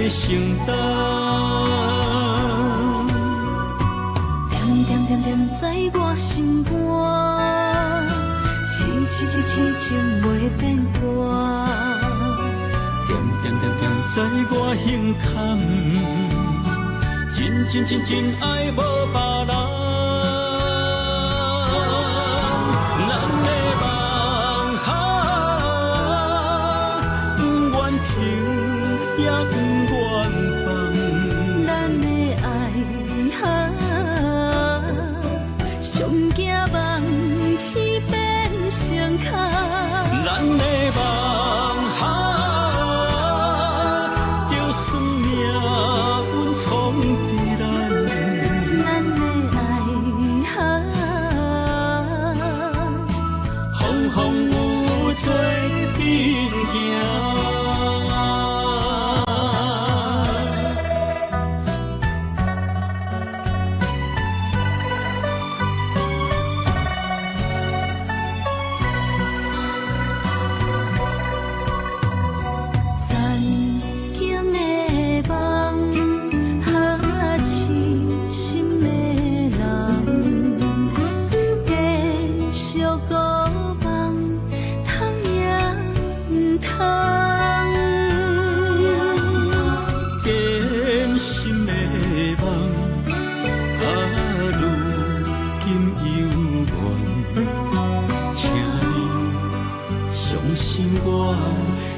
承担。点点点点在我心肝，痴痴痴痴情袂变淡。点点点点在我胸坎，真真真真爱无别人。也不愿放，咱的爱上惊梦痴变成空，咱的梦就算命运闯伫咱，咱的爱风风雨雨做阵行。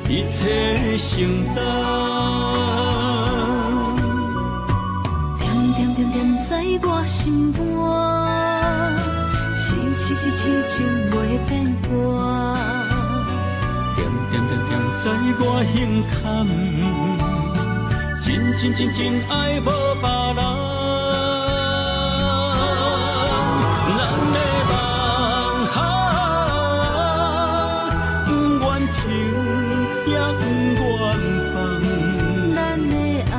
一切承担，点点点点在我心肝，痴痴痴痴情袂变淡。点点点点在我胸坎，真真真真爱无别人。也不愿放，咱的爱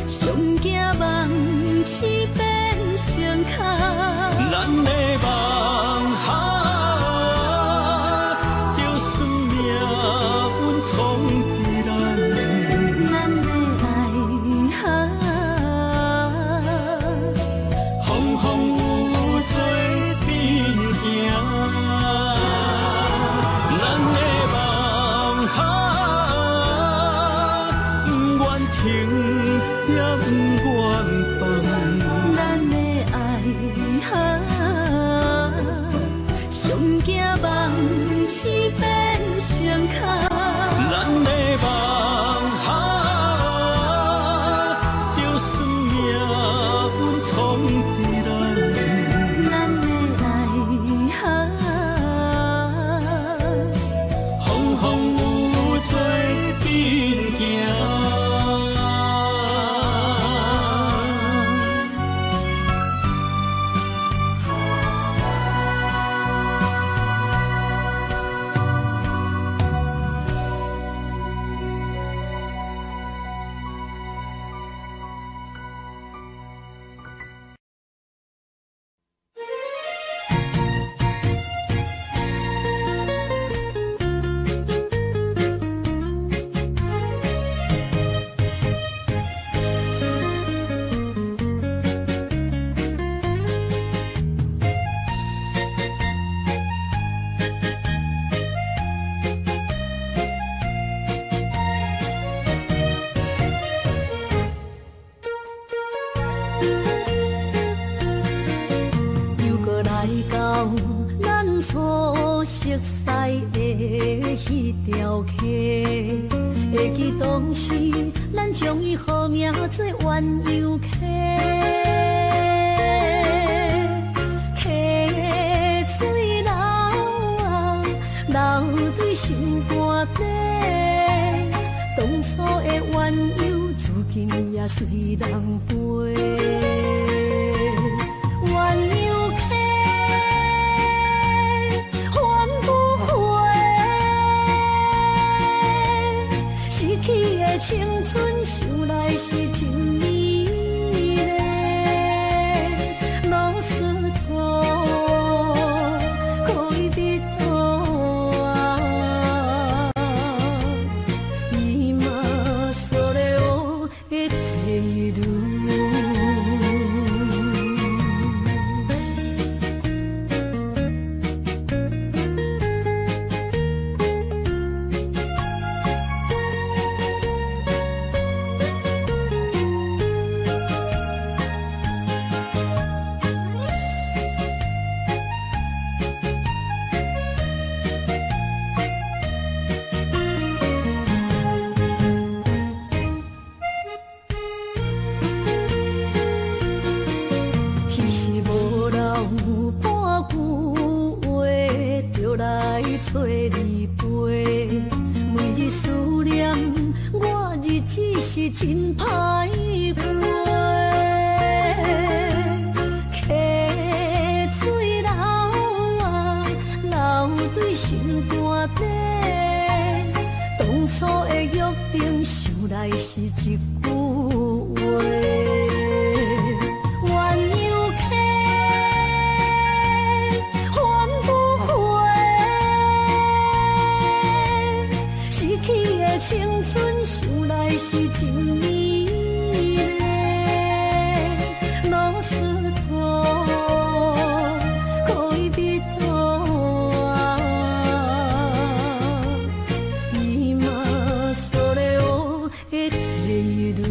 上惊梦痴变成空，咱的梦就算命运闯伫咱，咱的爱风风雨雨做阵行。也不愿放，咱的爱上惊梦痴变成空，咱的梦就算命运闯伫咱，咱的爱风风雨雨做阵行。会记当时，咱将伊好名做鸳鸯溪，溪水流啊，流对心肝底。当初的鸳鸯，如今也随人飞。鸳鸯溪，翻不回。逝去的青春，想来是真美丽。老师土，可以日头啊，是真歹过。溪水流啊，流对心肝底。当初的约定，想来是一句话。鸳鸯溪，翻不回。失去的青春，想来是真美丽。落石头，可以避躲啊。今それを得ている。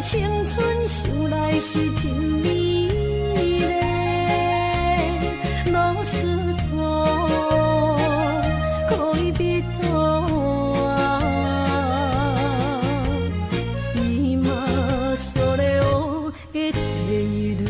青春想来是真美丽，落石头可以避躲啊。今それを得ている。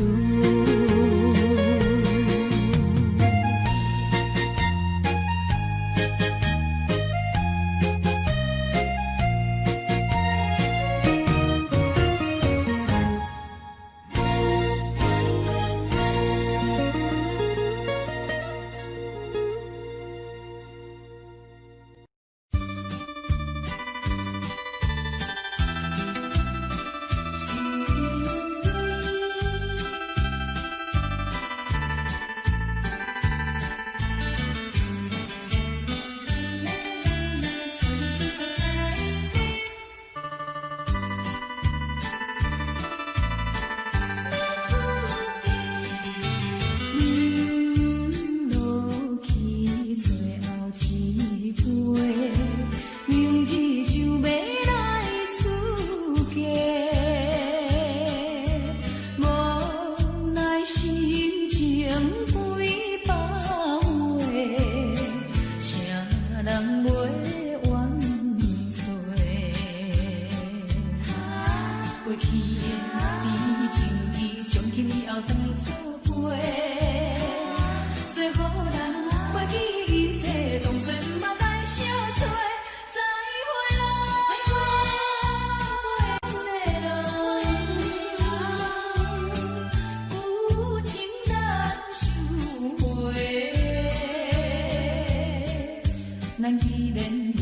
咱既然袂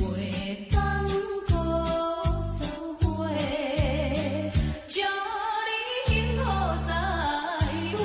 当搁做伙，祝你幸福再会。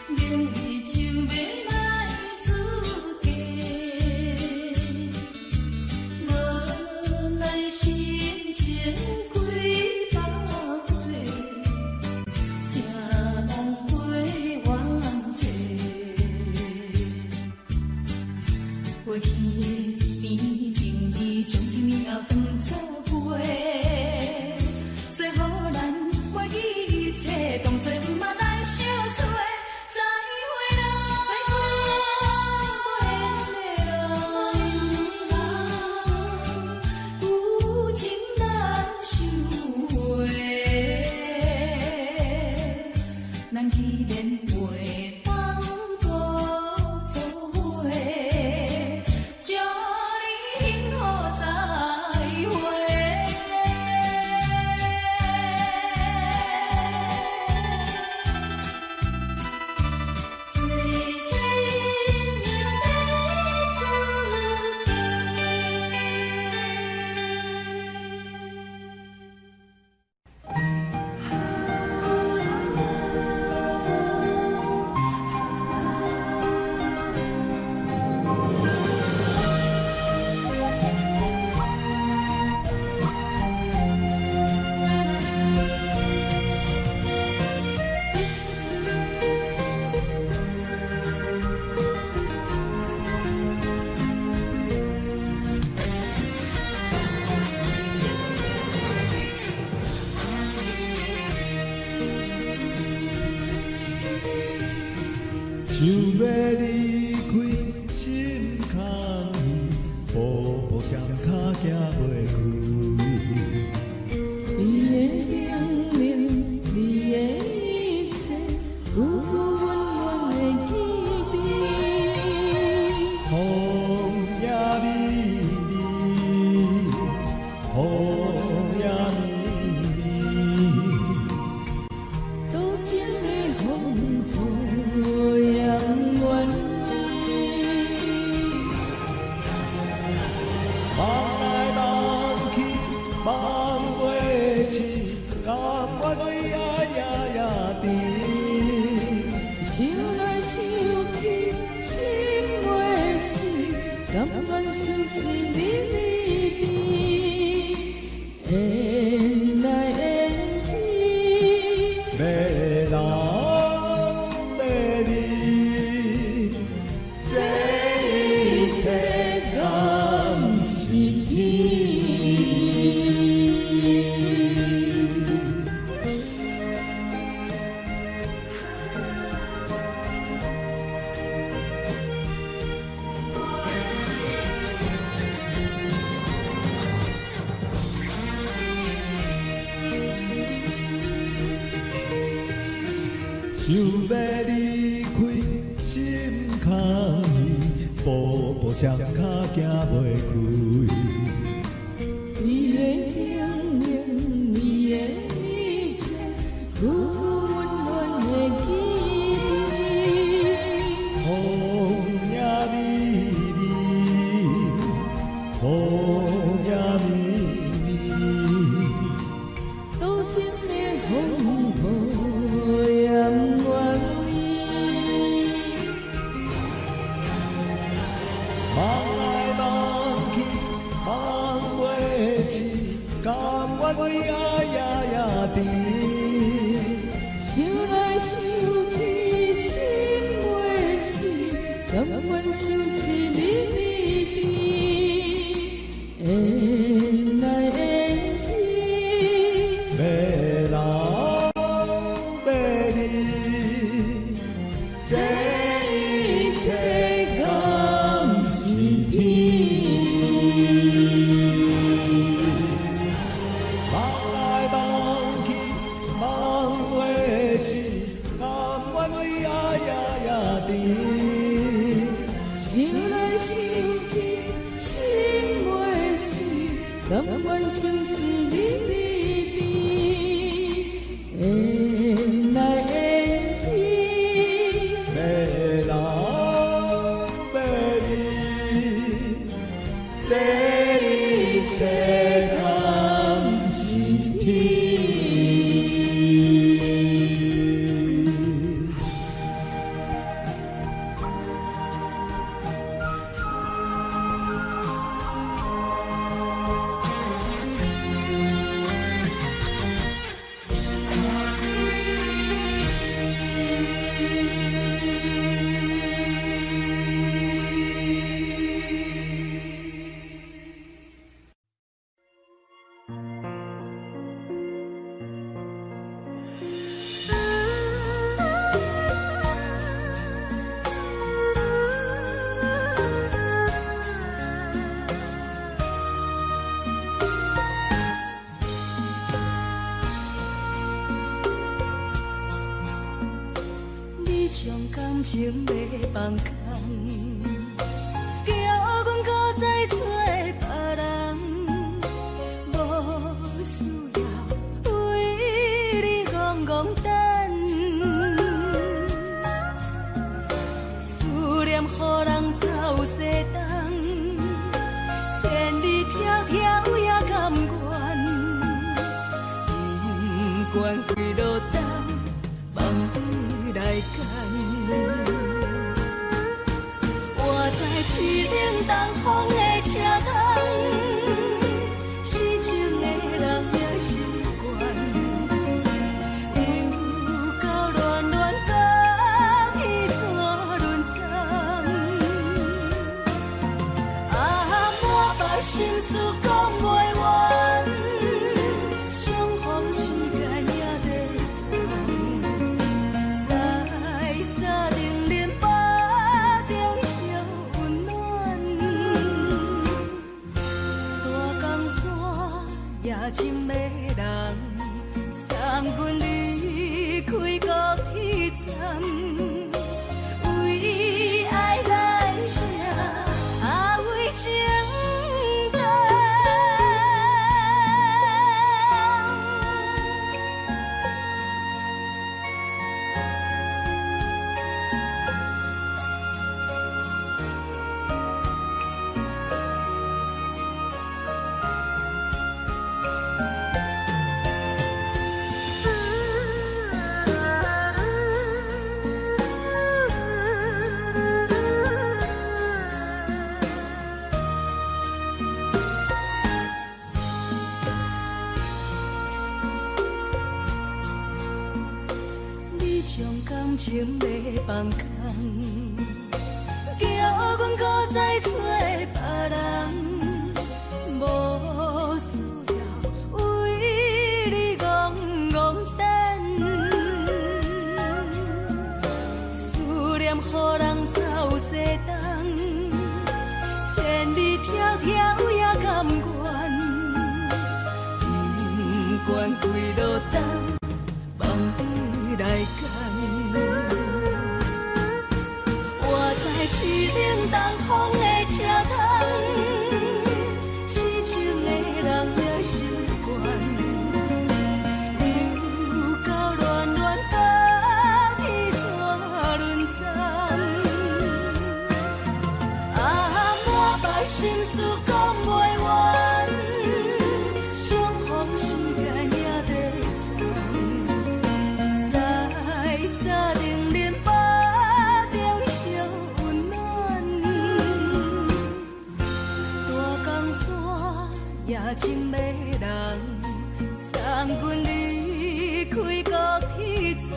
明日就要来。去的甜情意，从今以后当作陪。最好咱忘记一切，当作毋捌来相做。再会啦，有情难收回，咱去年袂当搁做伙，祝你幸福再会。最新娘要出想要离开心空虚，步步双脚行袂开。你的明明，你的一切，有温暖的记忆。风也美丽，雨也绵绵，多情的风雨扬远望来望去望袂清，甘愿为爱夜甜。想来想去心袂死，甘愿相思离别，缘来缘去。要人要你，这一切甘是天。想要离开心空虚，步步双脚行袂开。你的明明，你的一切，有温暖的记忆。风也美丽，雨也绵绵，多情的风雨扬远望来望去望袂清，甘愿为爱夜甜。想来想去心袂死，甘愿相思离别，缘来缘去。要人要你，这一切甘是天。望来望去望袂清，甘愿为爱夜甜。想来想去心袂死，甘愿相思离别，缘来缘去。要人要你，这一切甘是天。你将感情要放空，叫阮搁再找别人，无需要为你戆戆等。思念予人走西东，千里迢迢也甘愿，不管几落冬。梦回来干，我在市顶东风的车窗，痴情的人也习惯，又到乱乱甲天山轮转，啊，满腹心事讲袂完，相逢时间也在长。深的人送阮离开高铁站，为爱来写阿为情长。情要放空，叫阮搁再找别人，无需要为你戆戆等。思念予人走西东，千里迢迢也甘愿，不管几落冬，梦回来干。市顶东风的车窗，痴情的人也习惯，又到乱乱甲天山轮转，啊，满腹心事讲袂完，相逢时间也在长，在山顶林北。夜深的人送阮离开高铁站，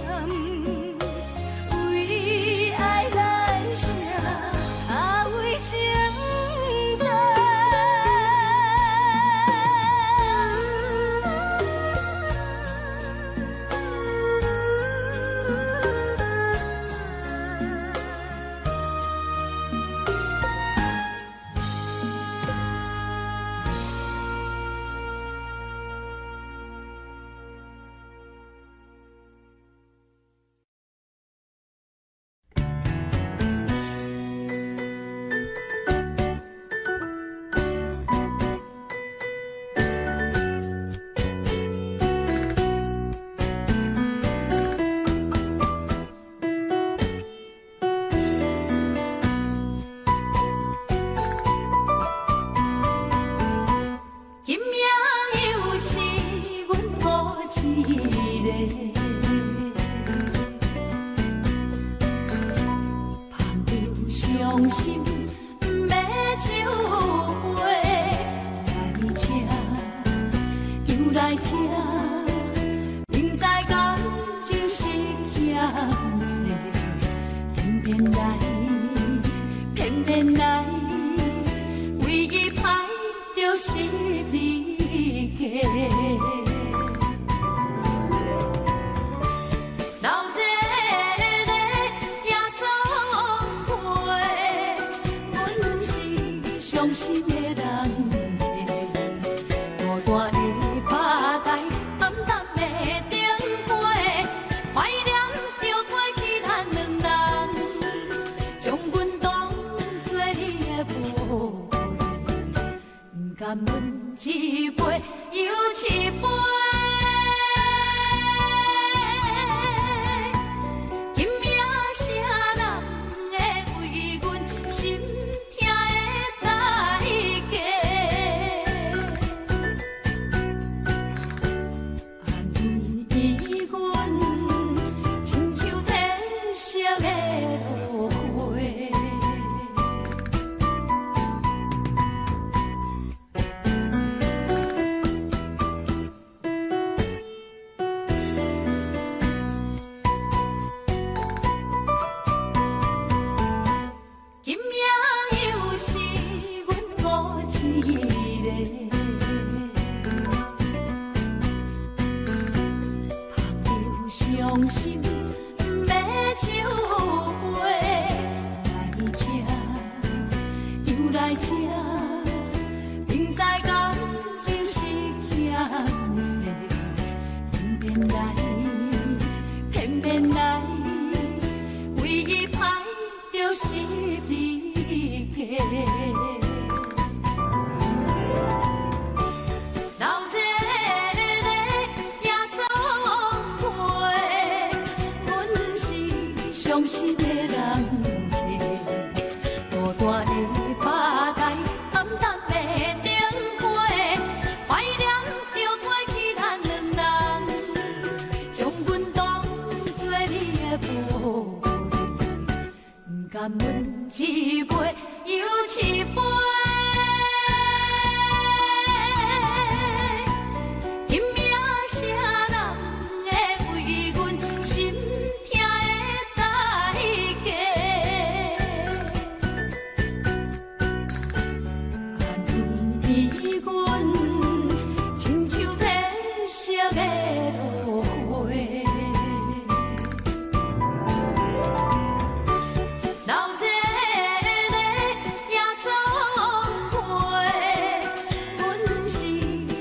为爱来写阿为情长。伤心的人，大大的拍台，暗淡的灯花，怀念着过去咱两人甘阮一杯又一杯。今夜啥人会为阮心痛的代价？安慰阮，亲像天色的落花。伤心要酒杯，来吃又来吃，明知感情是欠债，偏偏来，唯一歹着是你家。伤心的人客，孤单的吧台，暗淡的灯花，怀念着过去咱两人，将阮当作你的宝贝，不甘阮一杯又一杯。今夜啥人会为阮心？色的落花，老热的夜总会，阮是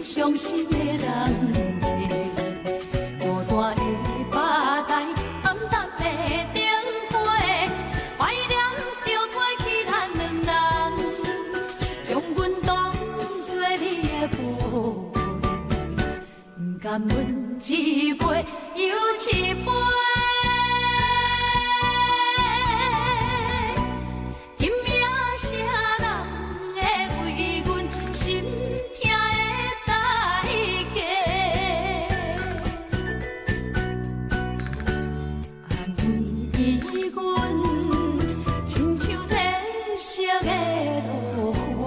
伤心的人客，孤单的吧台，暗淡的灯花，怀念着过去咱两人，将阮当作你的宝。甘阮一杯又一杯，今夜啥人会为阮心痛的代价？安慰阮，亲像天色的落花。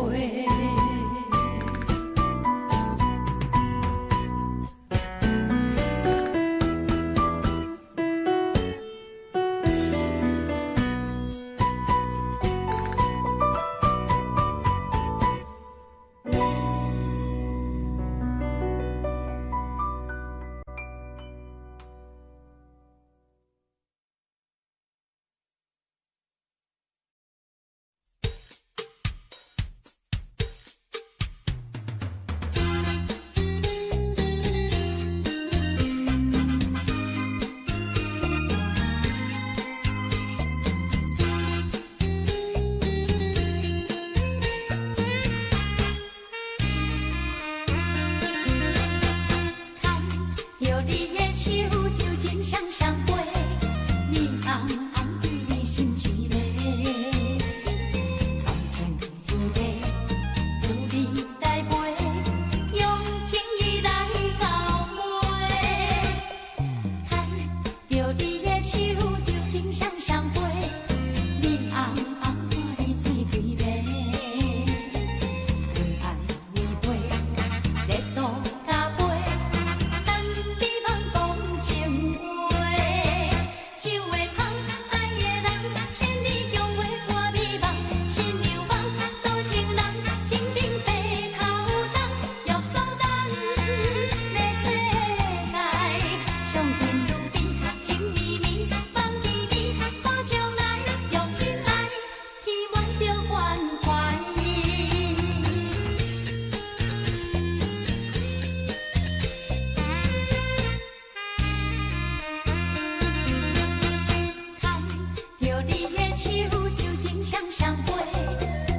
手就情相相陪，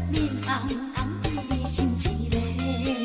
面红红对你心痴嘞。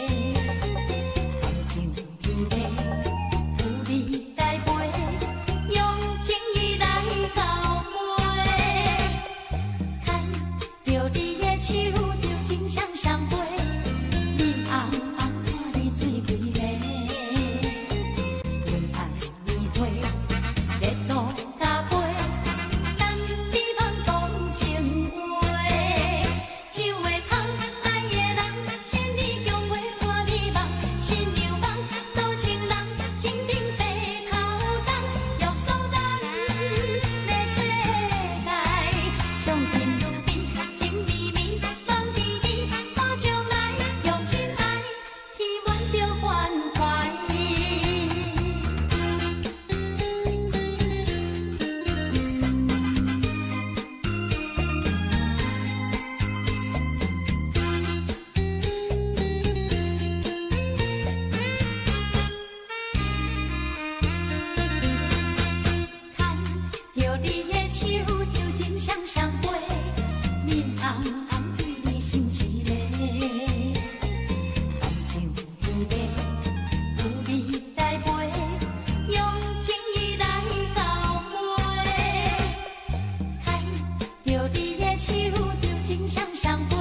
你的手就情双相陪，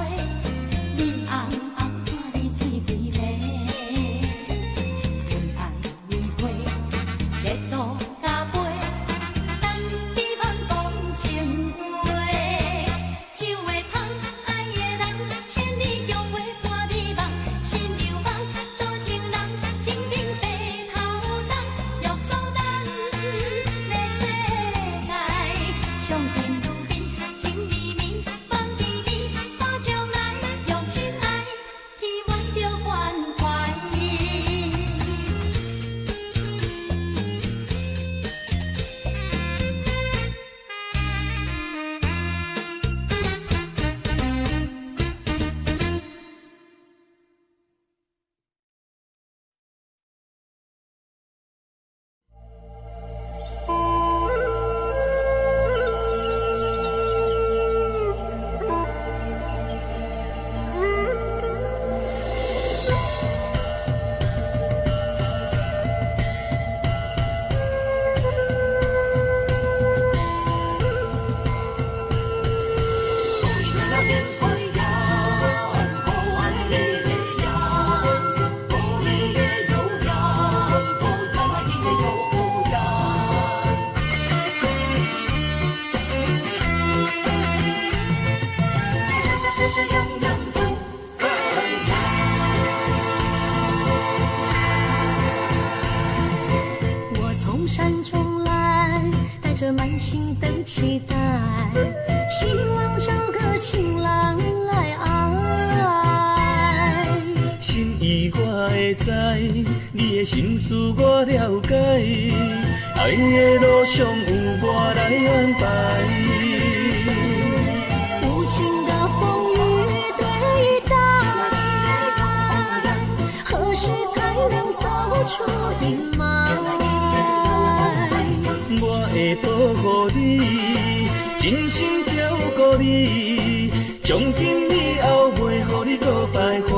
面红红看你水滴滴，天爱面皮，热度加杯，等你放讲情话，酒会香，爱的人，千里共会伴你梦，心流梦，多情人，情兵白头鬃，约束咱的世界，上天如面，情绵绵，放绵绵，看将来，用情爱，天愿着关怀。我从山中来，带着满心的期待，希望找个情郎来爱。心意我会知，你的心思我了解，爱的路上有我来安排。无情的风雨对待，何时才能走出阴霾？我会保护你，真心照顾你，从今以后袂予你搁徘徊。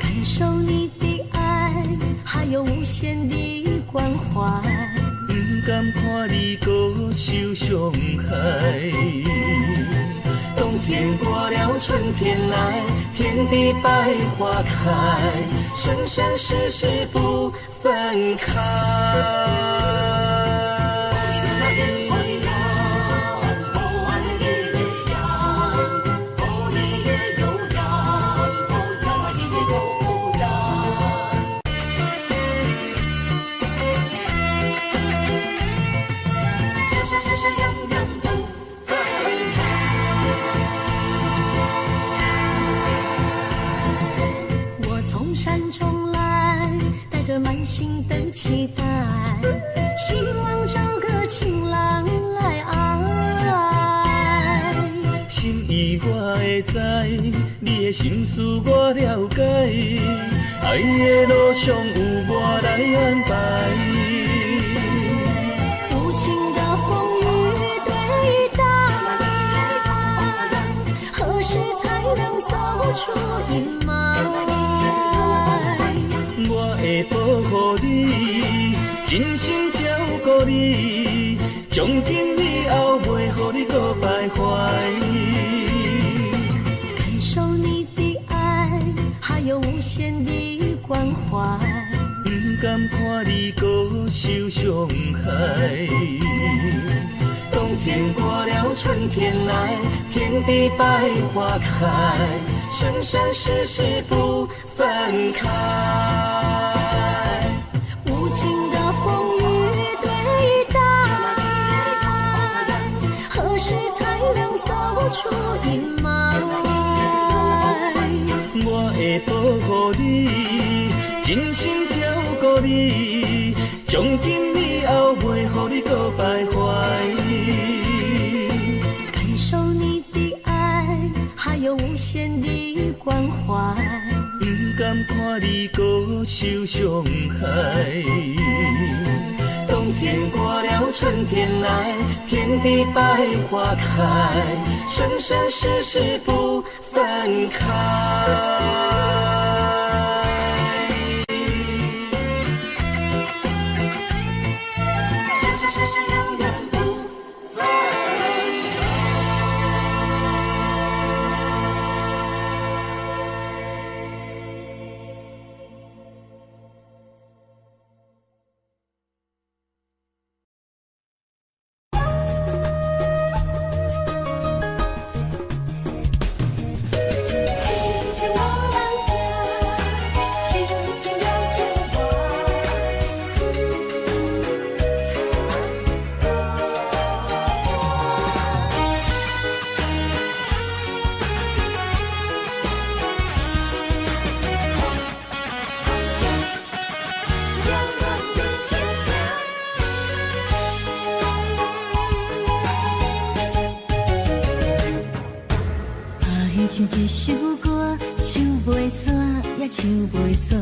感受你的爱，还有无限的关怀。不甘看你搁受伤害。冬天过了，春天来，遍地百花开，生生世世不分开。满心的期待，希望找个情郎来爱。心意我会知，你的心思我了解，爱的路上有我来安排。无情的风雨对待，何时才能走出阴霾？我会保护你，真心照顾你，从今以后袂予你搁徘徊。感受你的爱，还有无限的关怀。不甘看你搁受伤害。冬天过了，春天来，遍地百花开，生生世世不分开。无情的风雨对待，何时才能走出阴霾？我会保护你，真心照顾你，从今以后袂予你搁徘徊。感受你的爱，还有无限的关怀。不甘看你搁受伤害。冬天过了，春天来，遍地百花开，生生世世不分开。生生世世永远不分开。唱一首歌，唱袂煞也唱袂煞。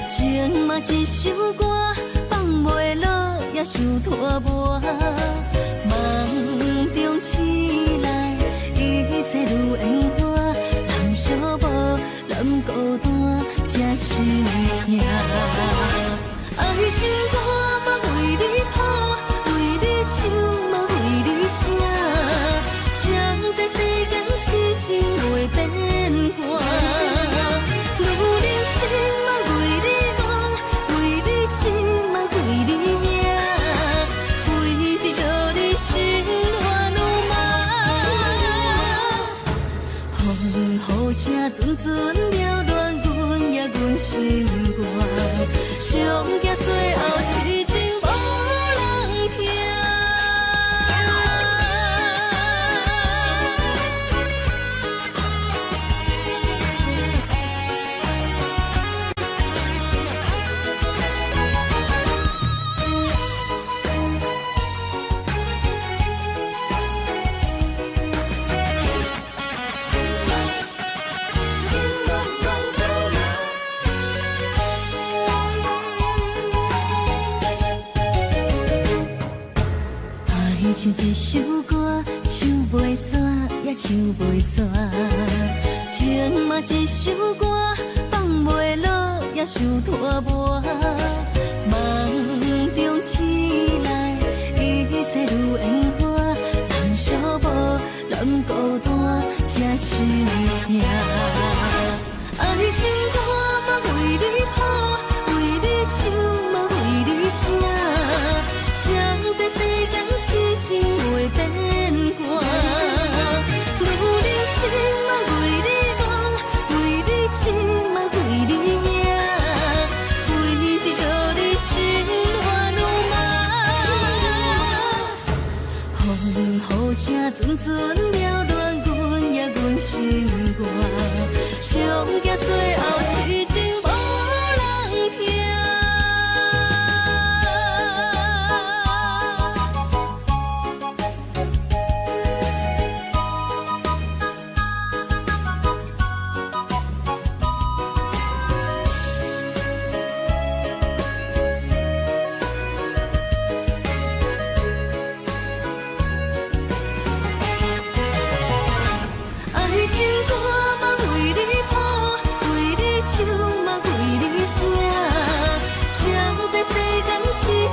情嘛一首歌，放袂落也想拖磨。梦中醒来，一切如烟花。人相无，人孤单，才是痛。爱情歌嘛为你谱，为你唱嘛为你写。谁知世间是情袂变卦，女人心嘛为你梦，为你情嘛为你命，为着你心乱如麻。风雨声阵阵缭乱，阮也阮心肝，上惊最后痴情无人听。唱一首歌，唱袂煞也唱袂煞。情嘛一首歌，放袂落也想拖磨。梦中醒来，一切如烟花。人相无，人孤单，才是痛。爱情歌嘛为你谱，为你唱嘛为你写。谁知世间是情袂变卦，女人心嘛为你梦，为你情嘛为你命，为着你心乱如麻。风雨声阵阵缭乱，阮也阮心肝，上惊最后痴情无人听。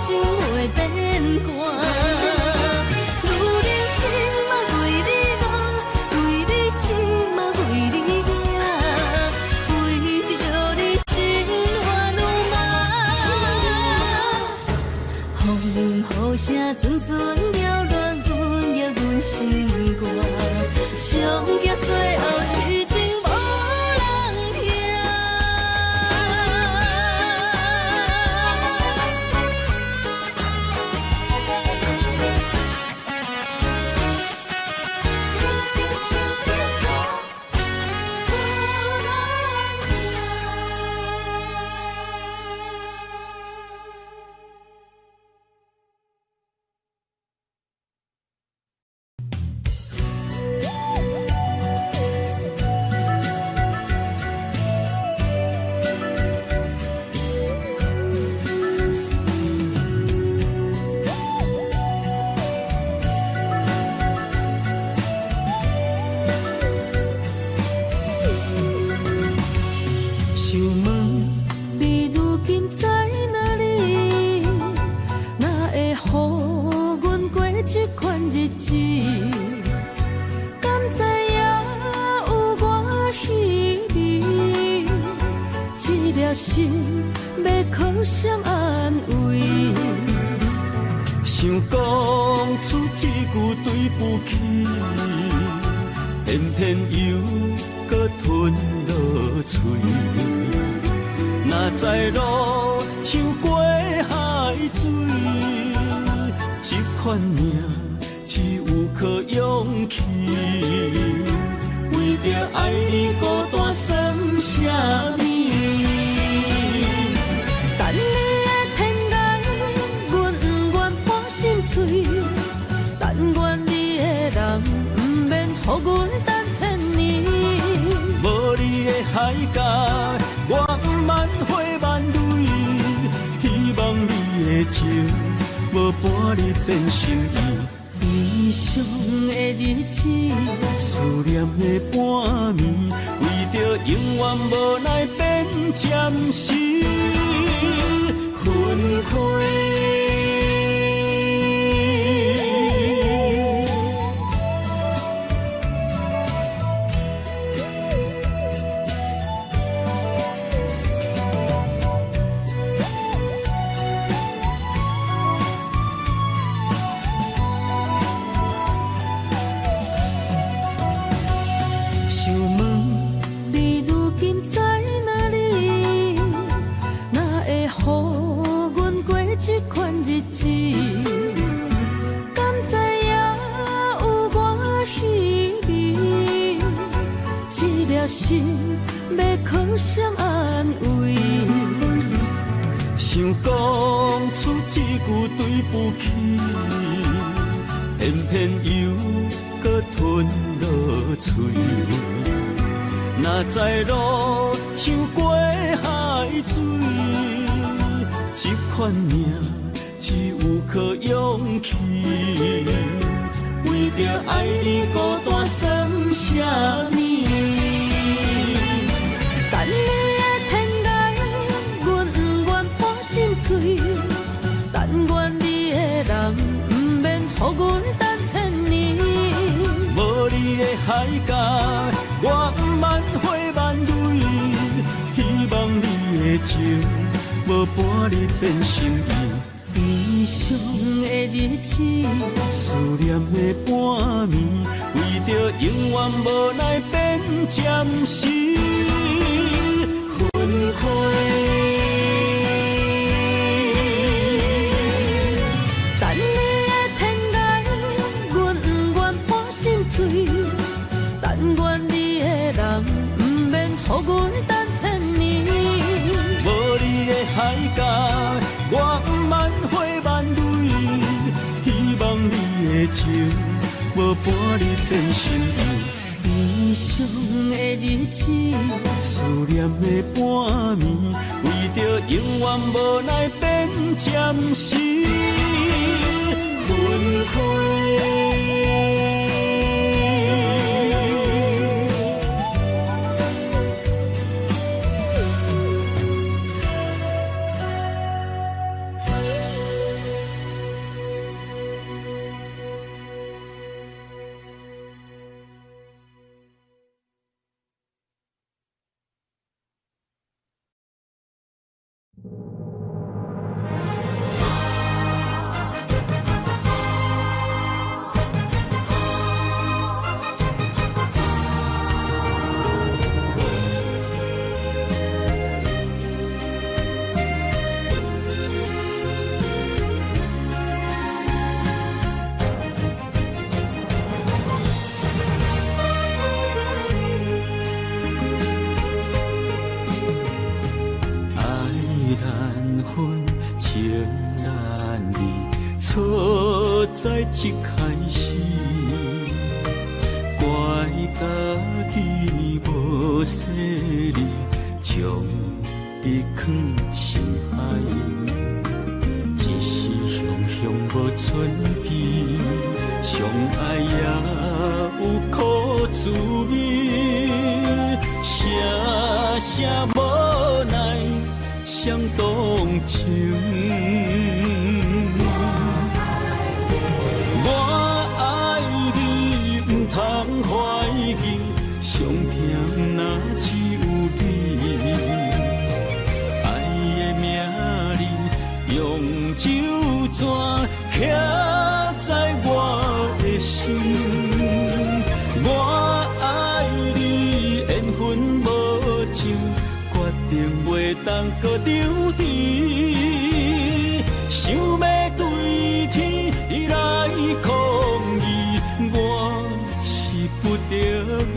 情袂变卦，女人心嘛为你梦，为你情嘛为你命，为着你心乱如麻。风雨声阵阵缭乱，阮也阮心肝，上惊最后痴情无人听。心要靠谁安慰？想讲出一句对不起，偏偏又搁吞落嘴。若知路像过海水，这款命只有靠勇气。为着爱你孤单算什么？等你的天涯，阮不愿破心碎。但愿你的人不免予阮等千年。无伴你变心意。悲伤的日子，思念的半暝，为着永远无奈变暂时分开。心要靠谁安慰？想讲出一句对不起，偏偏又搁吞落嘴。若知路像过海水，这款命只有靠勇气。为着爱你孤单算啥呢？等你的天涯，阮不愿破心碎。但愿你的人，不免予阮等千年。无你的海角，我不万回万泪。希望你的情，无伴你变心意。悲伤的日子，思念的半暝，为着永远无奈变暂时分开。等你的天涯，阮不愿破心碎。但愿你的人，不免予阮等千年。无你的海角，我不万回万泪。希望你的情，无伴你变心意。悲伤的日子，思念的半暝，为着永远无奈变暂时分开。在一开始，怪家己无细腻，将你放心海，一时雄雄无存期，相爱也有苦滋味，声声无奈伤动情。通怀疑，上疼若只有你。爱的名字用酒泉刻在我的心。我爱你，缘分无尽，决定袂当搁丢弃。想要对天来抗议，我不得已。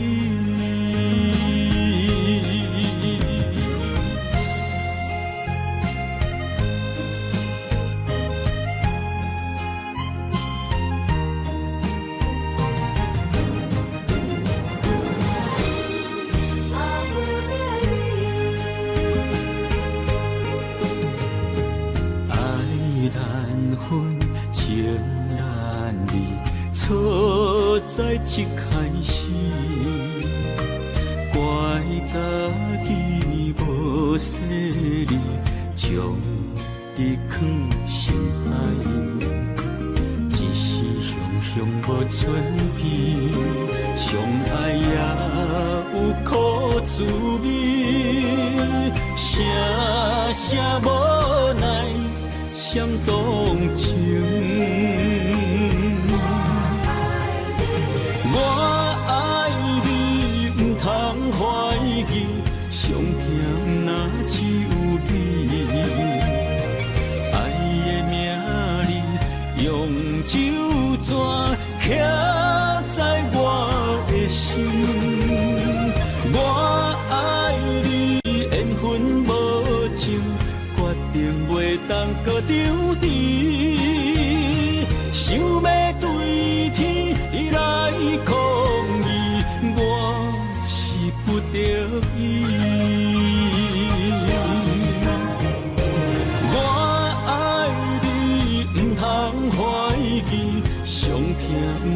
爱咱无在一开始，怪家己无细腻，将你藏心海。一时雄雄无存边，相爱也有苦滋味，声声无奈伤动情。我爱你，不通怀疑，上甜若只有你。爱的名字用酒泉刻在我的心。我爱你，缘分无情，决定袂当搁丢弃。想要对天来抗议，我是不得已。我爱你，不通怀疑，上甜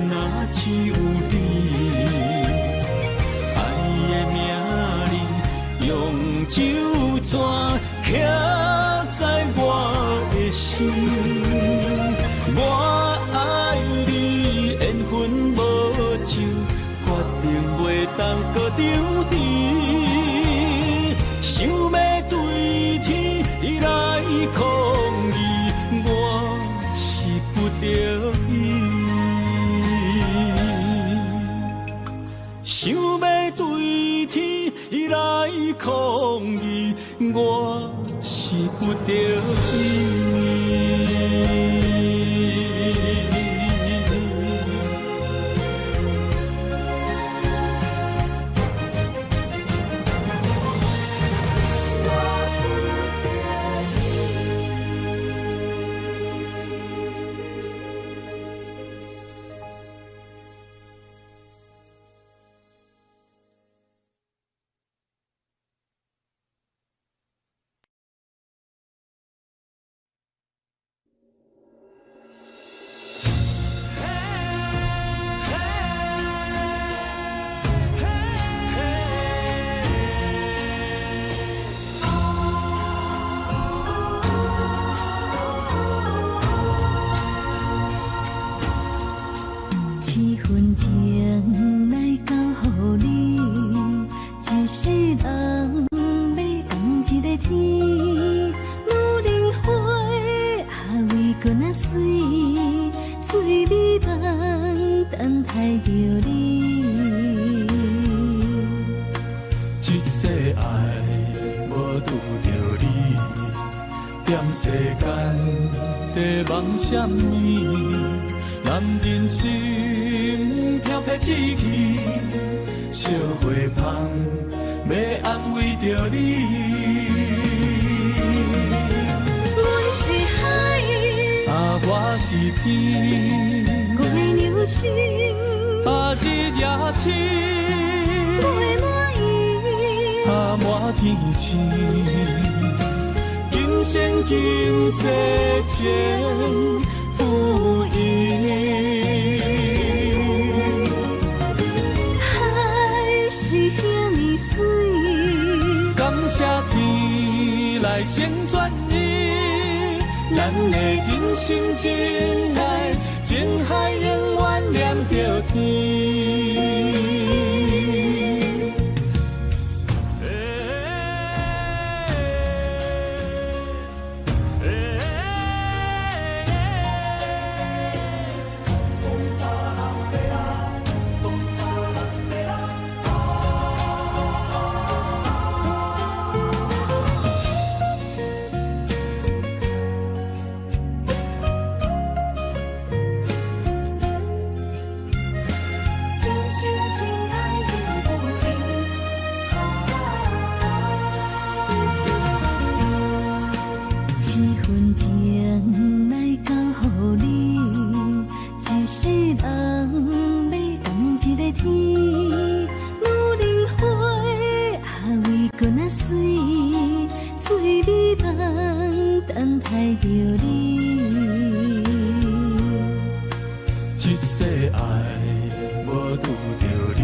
若只有你。爱的名字用酒泉刻在我的心。我爱你，缘分无情，决定袂当搁丢弃。想要对天来抗议，我是不得已。想要对天来抗议，我是不得已。一世世爱无拄着你，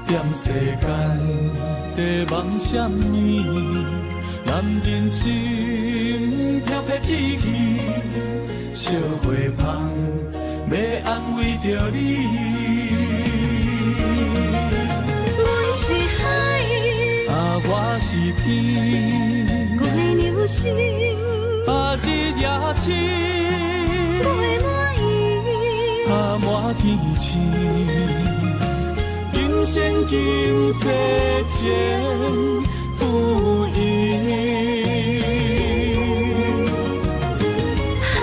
踮世间地望什么？男人心飘撇志气，小花香要安慰着你。阮是海，我是天，我的流星，日夜深，陪满伊，满天星。今生今世前不移。海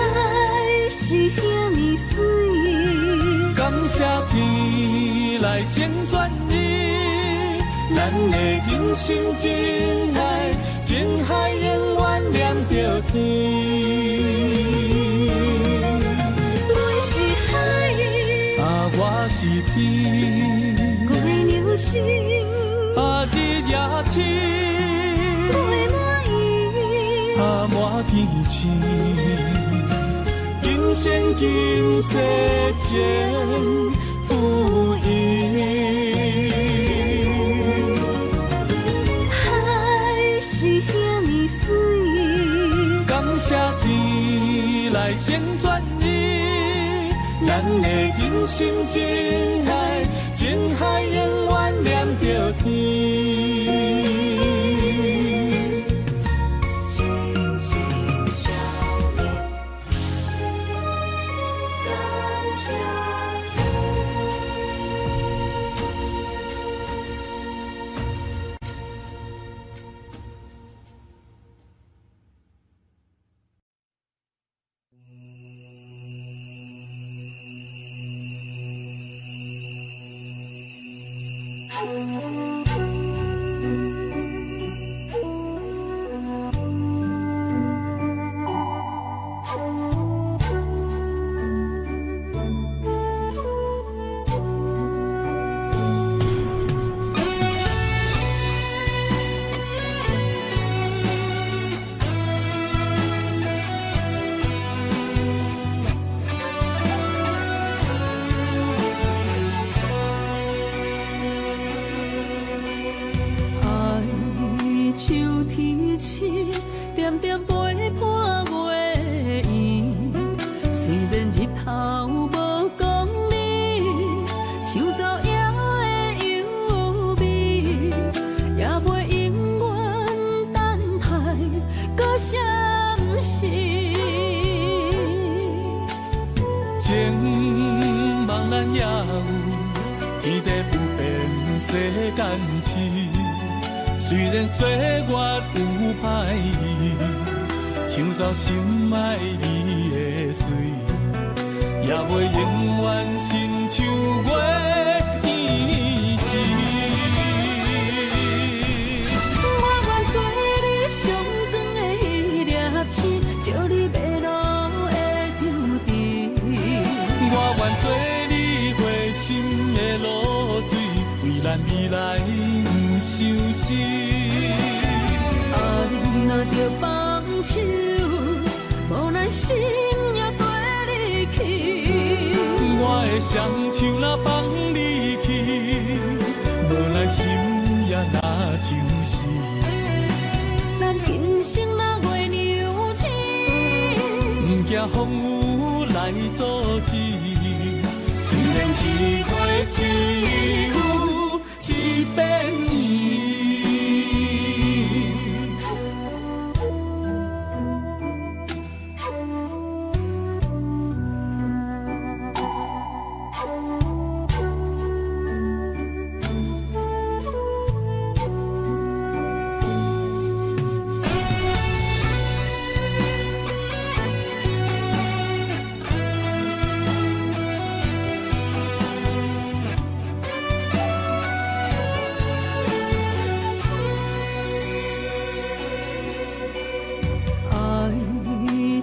是遐尼水，感谢天来成全你，咱的真心真爱，情海永远连着天。阮是海，我是天，我的流星，日夜深，陪满伊，满天星。今生今世前不移。海是遐尼水，感谢天来成全你，咱的真心真爱，情海永远连着天。虽然岁月有歹意，抢走心爱你的水，也袂永远亲像月依时。我愿做你上长的迄粒星，照你迷路的注定。我愿做你回心的露水，为咱未来不伤心。爱若着放手，无奈心也跟你去。我的双手若放你去，无奈心也若就是咱今生若月娘亲，不惊风雨来阻止。虽然一月一有一变伊。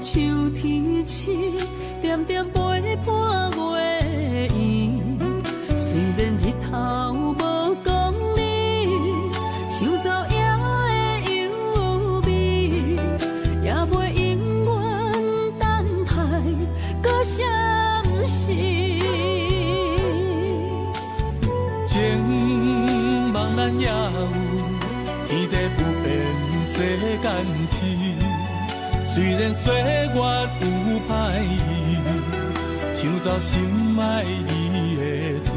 秋天起，点点陪伴月圆。虽然日头无讲你，抢走夜的优美，也袂永远等待，搁啥不是？情茫然也有，天地不变，世间痴。虽然岁月有歹意，抢走心爱你的水，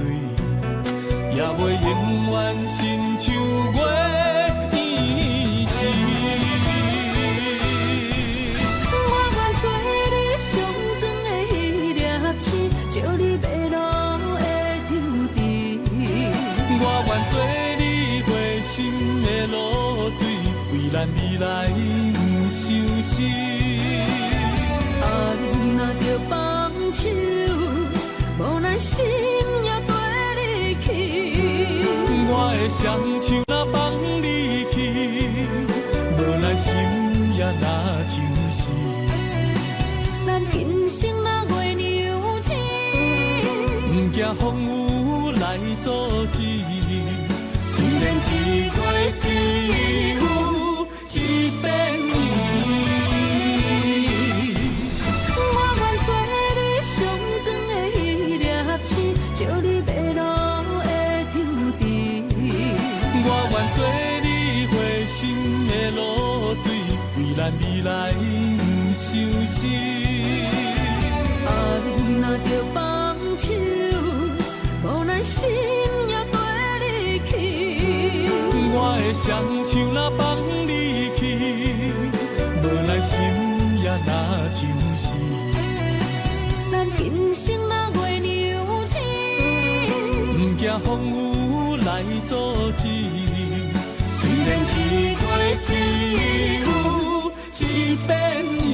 也袂永远亲像月圆时。我愿做你上长的迄粒星，照你迷路的抽屉。我愿做你回心的露水，为咱未来不伤心。啊，你若着放手，无咱心也跟你去。我的双手若放你去，无咱心也若像是。咱今生若月娘子，不惊风雨来阻止。虽然一过一有一变伊。照你迷路的抽屉，我愿做你回心的露水，为咱未来不伤心。啊，你若着放手，无咱心也跟你去。我的双手若放你去，无咱心也若像是。咱今生若月娘子，不惊风雨来阻止。虽然一过一有一变伊。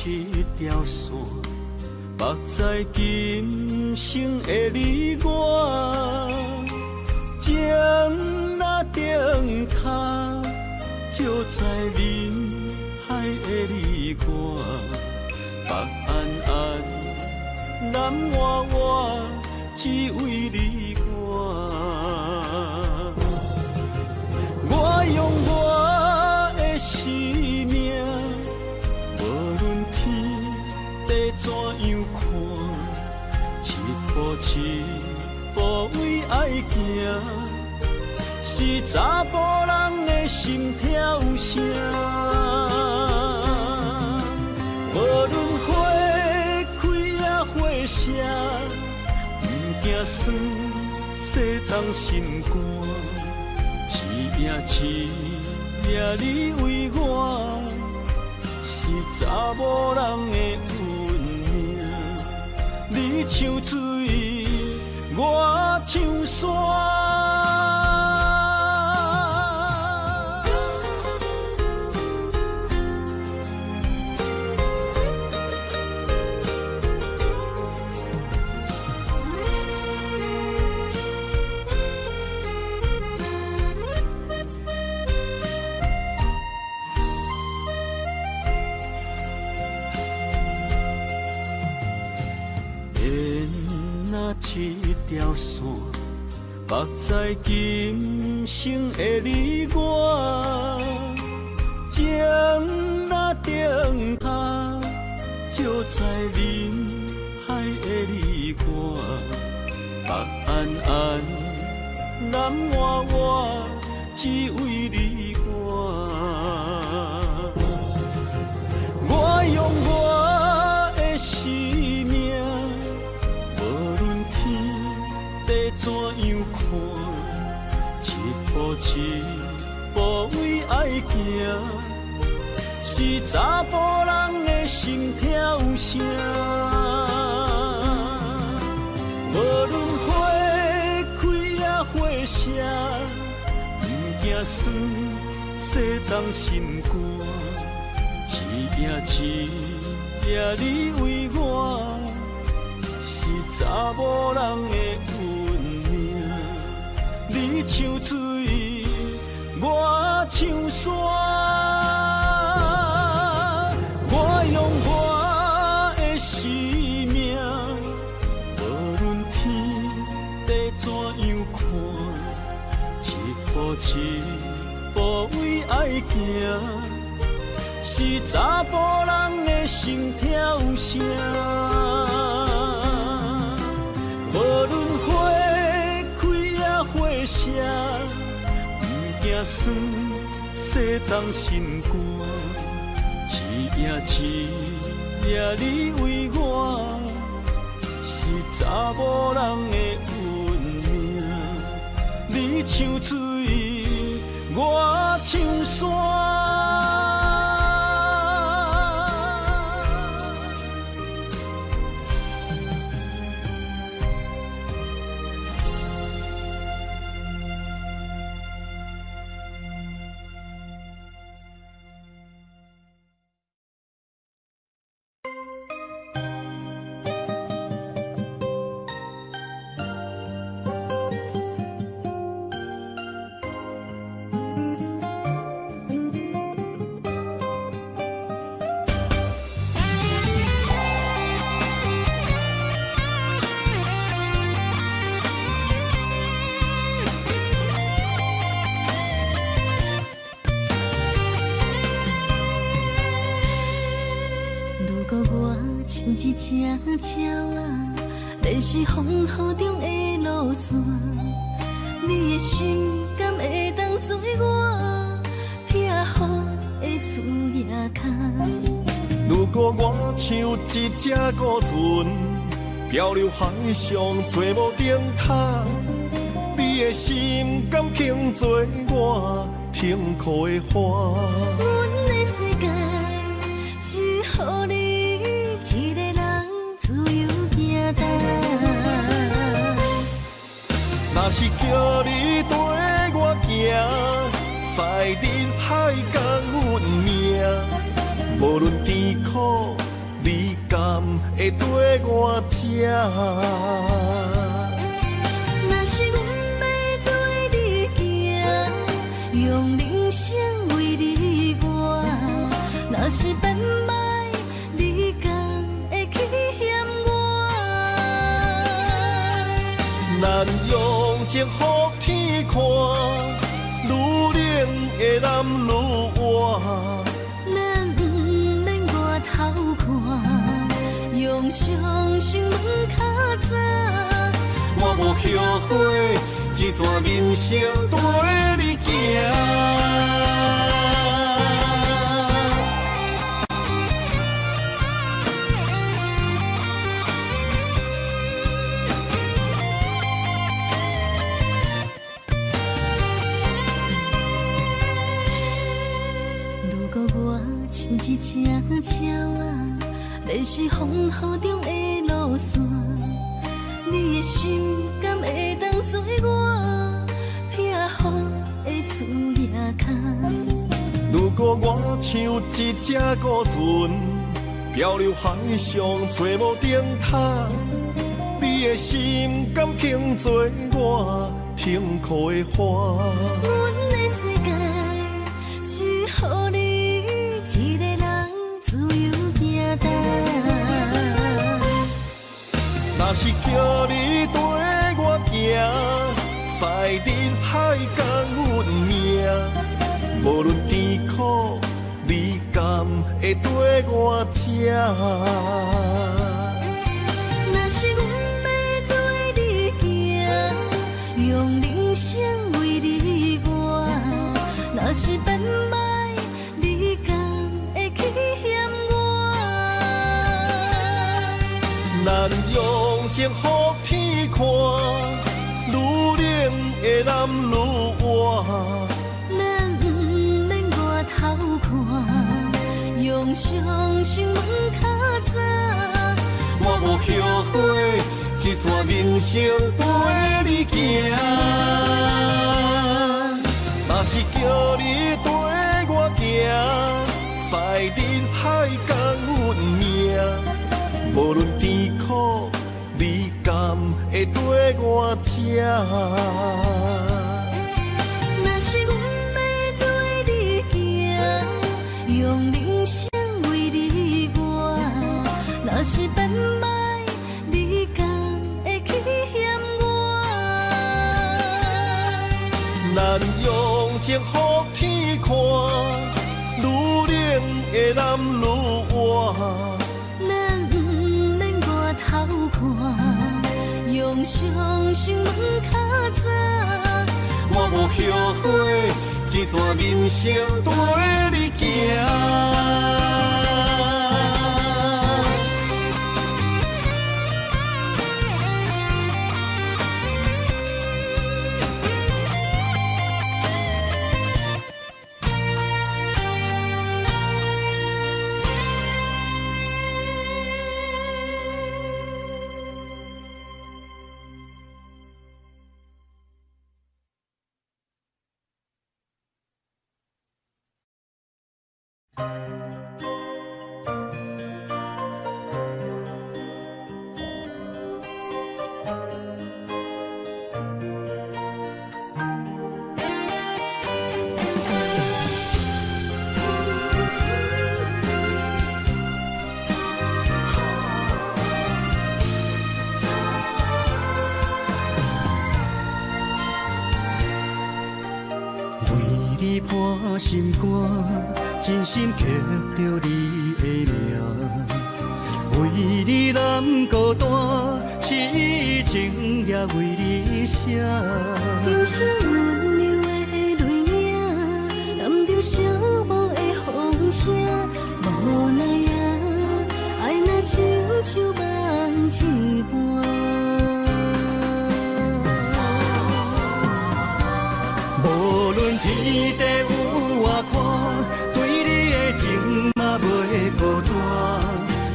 一条线，目在今生的你我，情若顶塔，就在人海的你我，北安安，南弯弯，只为你我。我用我的生命。怎样看？一步为爱行，是查甫人的心跳声。无论花开也花谢，不惊酸洗动心肝。一夜你为我，是查某人的。你像水，我像山。一条线，目在今生的你我，情若顶塔，就在人海的你我，北安安，南弯弯，只为你我。行，是查甫人的心跳声。无论花开也花谢，不惊酸洗脏心肝，一夜一夜你为我，是查某人的运命。你像水，我像山，我用我的生命，无论天地怎样看，一步为爱行，是查甫人的心跳声。无论花开也花谢，不惊酸洗脏心肝，一夜你为我，是查某人的运命。你像水，我像山。像一只鸟啊，迷失风雨中的路线。你的心敢会当做我避雨的厝野脚？如果我像一只孤船，漂流海上做无顶塔，你的心敢肯做我停靠的花？阮的世界只予你一个人自由行动。若是叫你跟我行，在人海共运命，无论甜苦，你甘会跟我吃？若是阮要对你行，用人生为你活，若是变歹，你甘会去嫌我？咱用情予天看，愈冷的男愈活。咱不免外头看，用双心门较早。我无后悔，一段人生跟你行。如果我像一只鸟啊，迷失风雨中的路线，你的心敢会当做我避雨的厝野脚？如果我像一只孤船，漂流海上做无顶塔，你的心敢肯做我停靠的花？阮的世界只予你一个人自由行动。若是叫你跟我行，在人海共运命，无论甜苦，你甘会跟我吃？若是阮要对你行，用人生为你活，若是变歹，你甘会去嫌我？咱用情予天看，愈冷的男愈活。咱不免外生陪你行。若是叫你跟我行，在人海共阮命，无论甜苦你甘会跟我吃。若是阮要对你行，用人生为你活，若是变歹，你敢会去嫌我？咱用情予天看，愈冷的男愈活。咱不免外头看，用双手问较早。我无后悔，一段人生陪你行。破心肝，真心刻着你的名。为你难孤单，痴情也为你写。人生温柔的泪影，染着寂寞的风声。无奈啊，爱若亲像梦一般。无论天地有外宽，对你的情嘛袂孤单。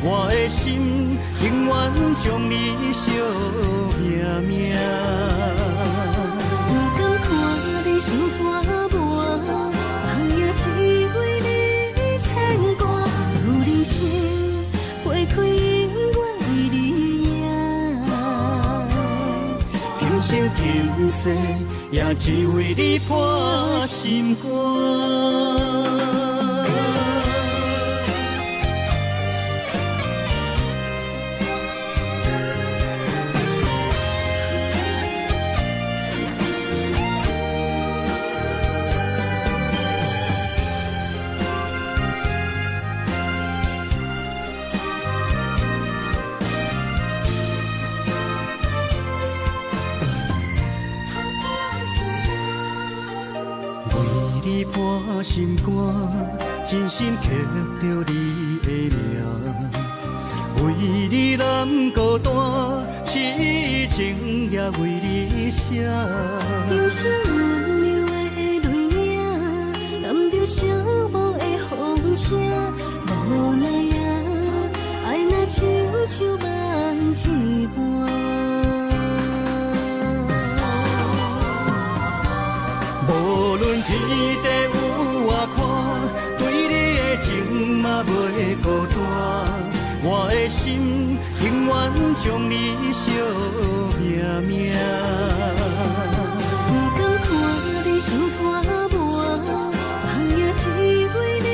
我的心永远将你惜命命。不敢看你伤肝磨，梦也只为你牵挂。有人生花开永远为你赢，今生今世也只为你破心肝。破心肝，真心刻着你的名。为你难孤单，痴情也为你写。人生温柔的泪影，染着寂寞的风声。无奈啊，爱若亲像梦一般。无论天地有外宽，对你的情嘛袂孤单。我的心永远将你惜命命。不敢看你伤肝磨，梦也只为你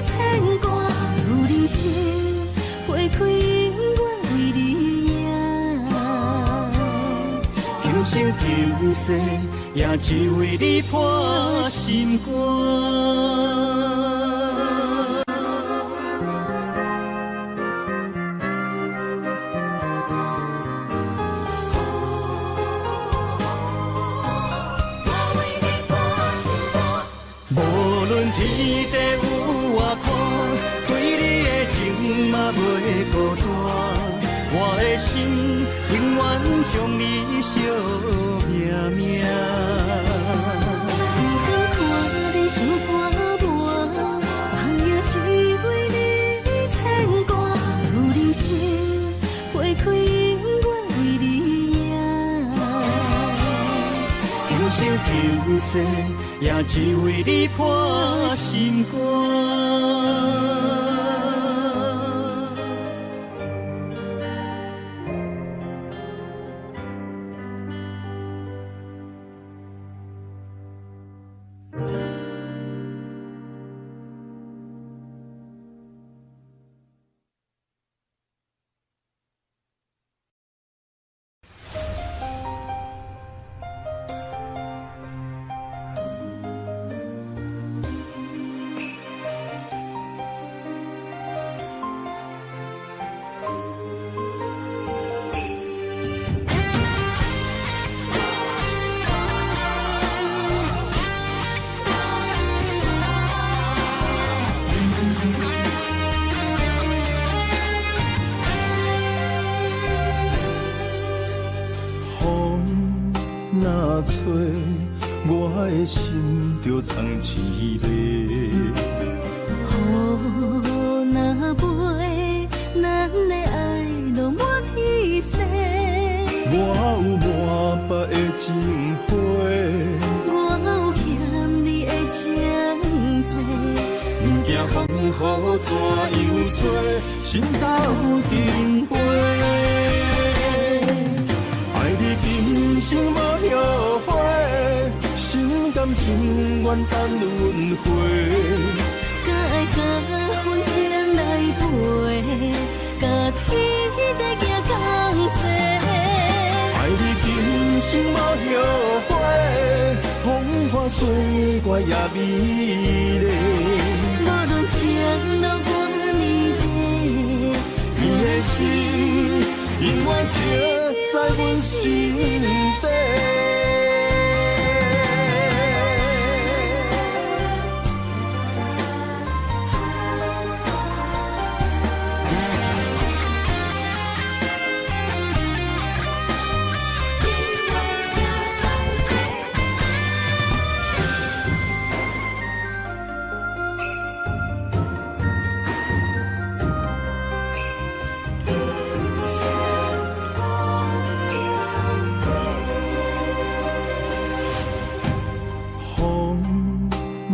牵挂。有人生花开永远为你赢，今生今世也只为你破心肝。无论天地有外宽，对你的情嘛袂孤单。我的心永远将你惜命命。不敢看你伤肝磨，梦也只为你牵挂。有人生花开永远为你赢，世，也只为你破心肝。若吹，我的心就藏凄迷。雨若飞，咱的爱落满天星。我有满腹的情花，我有欠你的情债。不惊风雨怎样吹，心斗阵飞。爱你今生无后悔，心甘情愿等轮回。甲爱甲阮情来陪，甲天地行同齐。爱你今生无后悔，风花雪月也美丽。无论前路多年短，你的心永远刻在阮心底。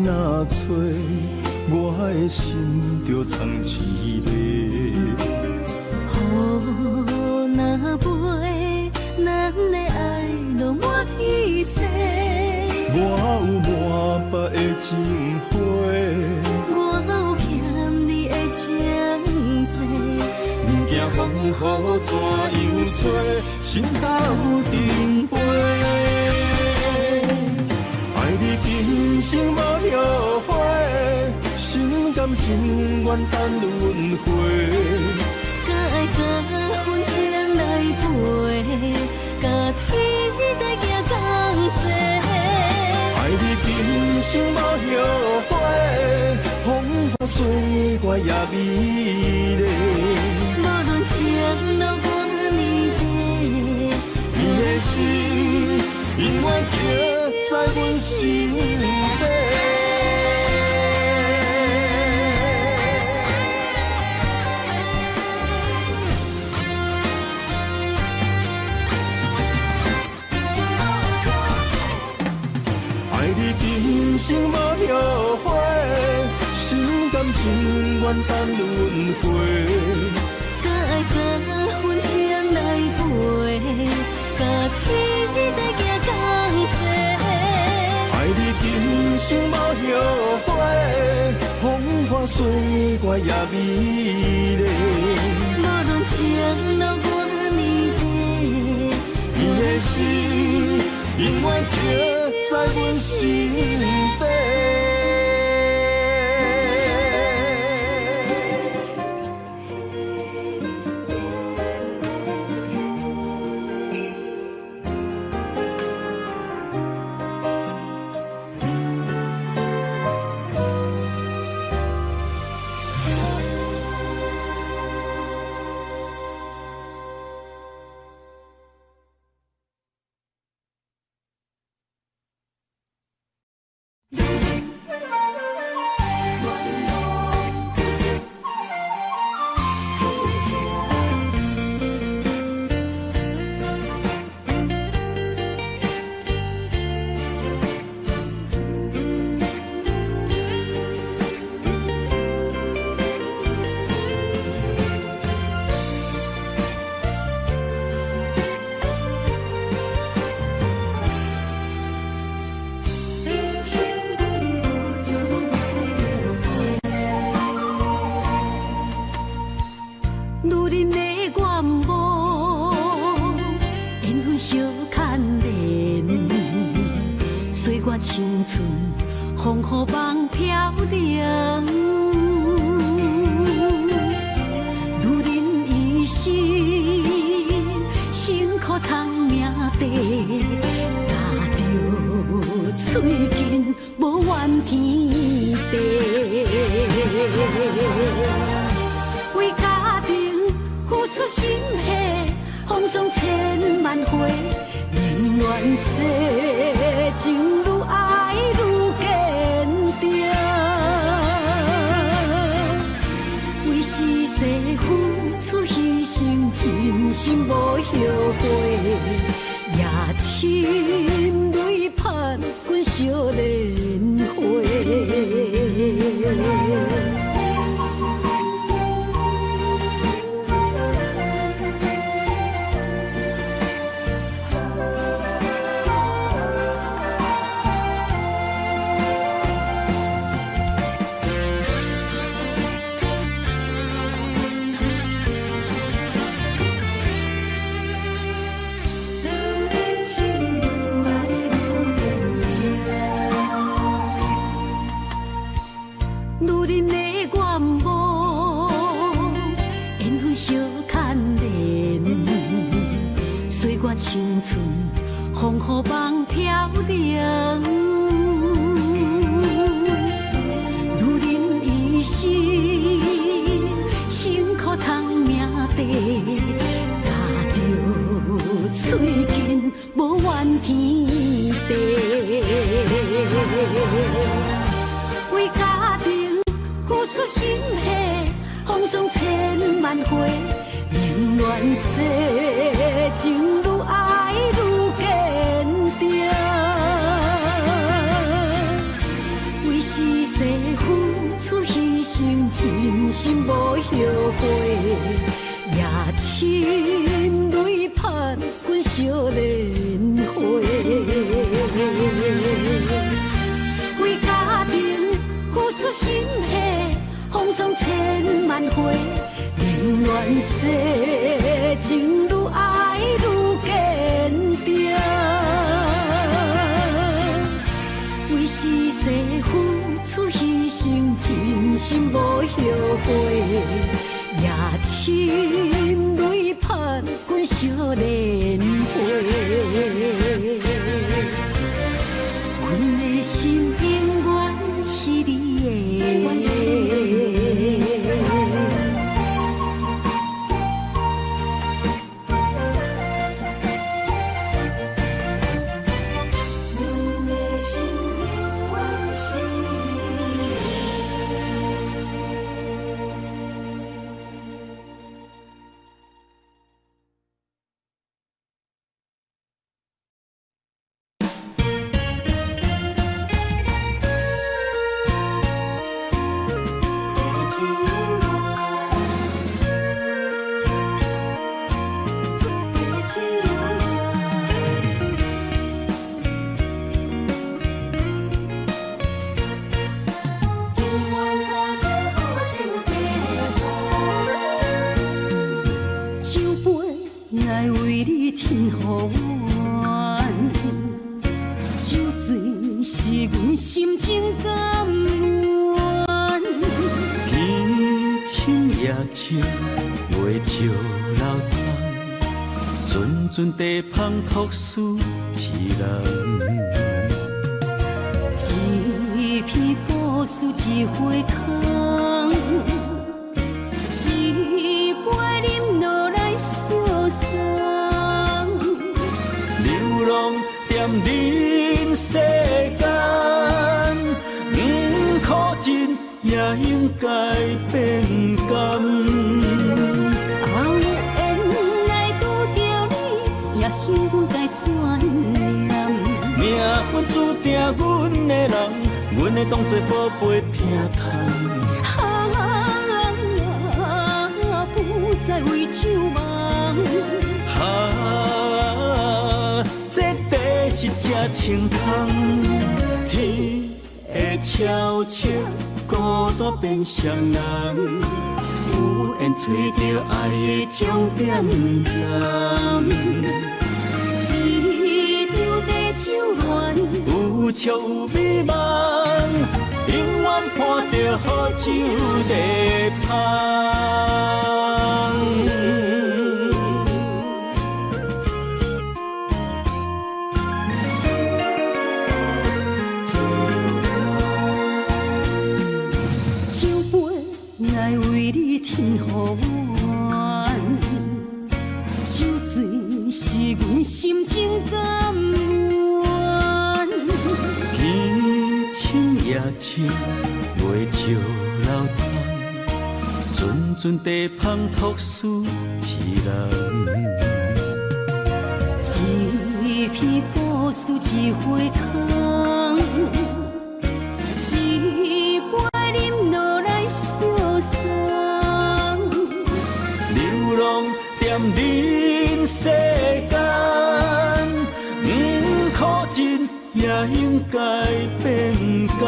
若吹，我的心就藏凄迷。雨若飞，咱的爱落满天星。我有满腹的情花，我有欠你的情债。不惊风雨怎样吹，心斗阵飞。爱你今生无后悔，心甘情愿等轮回。甲爱甲阮情来陪，甲天地行同齐。爱你今生无后悔，风花雪月也美丽。无论前路多年短，你的心永远刻在阮心底。爱你今生无后悔，心甘情愿等轮回。甲爱甲阮情来陪，甲天地行同齐。爱你今生无后悔，风花雪月也美丽。无论前路多年短，你的心永远刻在阮心底。风雨梦飘零，女人一生辛苦赚命地，踏着嘴筋无怨天地，为家庭付出心血，风霜千万回，宁愿世情愈爱愈坚定，为是世付出牺牲，真心无后悔，也深泪盼阮少年花。青春风雨梦飘零，女人一生辛苦赚命地，踏着嘴筋无怨天地，为家庭付出心血，风霜千万回，宁愿世情愈爱愈坚定，为是世付出牺牲，真心无后悔，也深泪盼阮少年花。为家庭付出心血，风霜千万回，宁愿世情愈爱愈坚定，为是世付出牺牲，真心无后悔，也深泪盼阮少年花。阮的心永远是你的。阵地芳托书痴人，一片古树一花空，一杯饮落来相送。流浪踮人世间，不可真也应该变甘。命运注定，阮的人，阮会当作宝贝疼痛。不再为酒梦。这地是真清风，天会悄悄孤单变双人，有缘找到爱的终点站。一场地酒恋，有笑有美梦，永远伴着好酒地香。酒杯爱为你添予阮，酒醉是阮心情甘愿。天清夜清，袂笑流淌，阵阵地香吐思一人。一片故事一回空，一杯饮落来相送。流浪踮人世间，可真也应该变甘。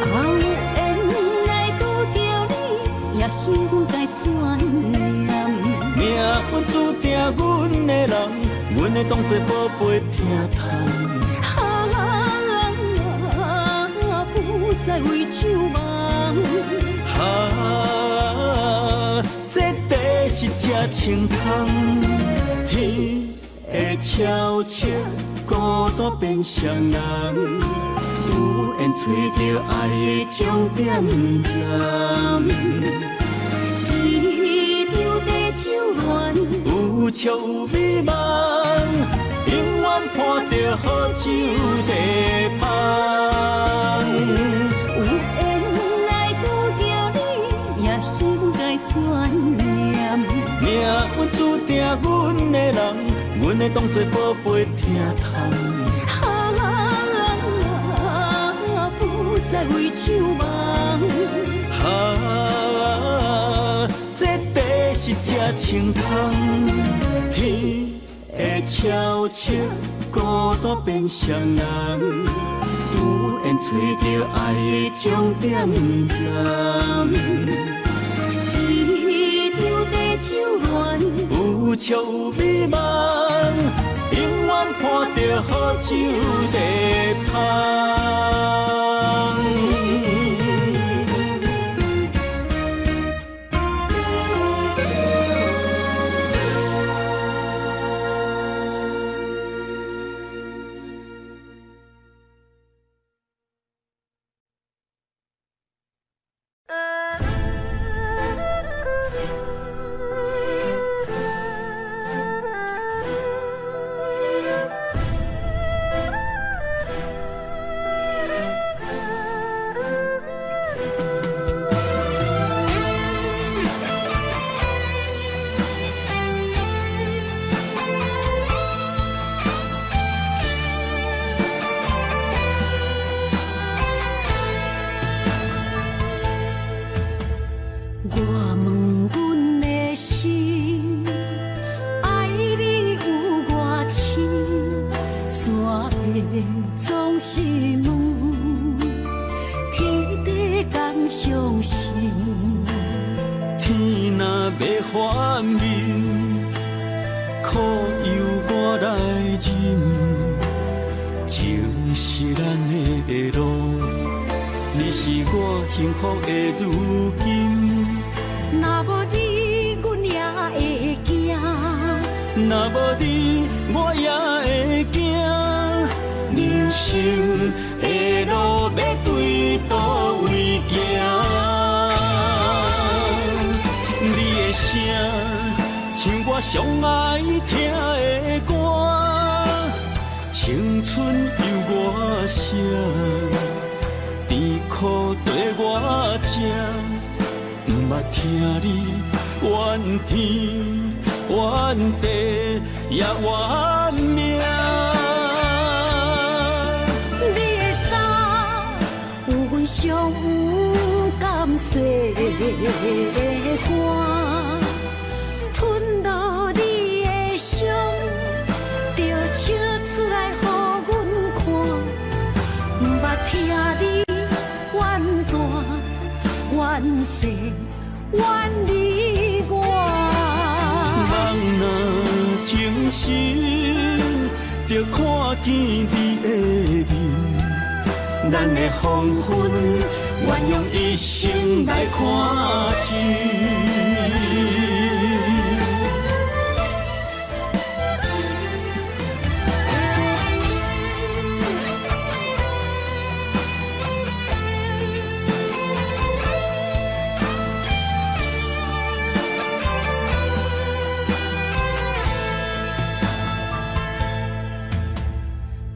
后缘来拄着你，也幸阮该怎念？命运注定阮的人，阮会当作宝贝听叹。不再为酒梦。这地是这清香，天会悄悄孤单变双人，有缘找到爱的终点站。一场地酒恋，有笑有美梦，永远伴着好酒地香。有缘来拄着你，也幸该怎念？命运注定阮的人，阮会当作宝贝听叹。不再为酒梦。这地是这清香，天会悄悄孤单变双人，有缘找到爱的终点站。一场地酒恋，有笑有美梦，永远伴着好酒地香。着看见你的面，咱的黄昏，愿用一生来看尽。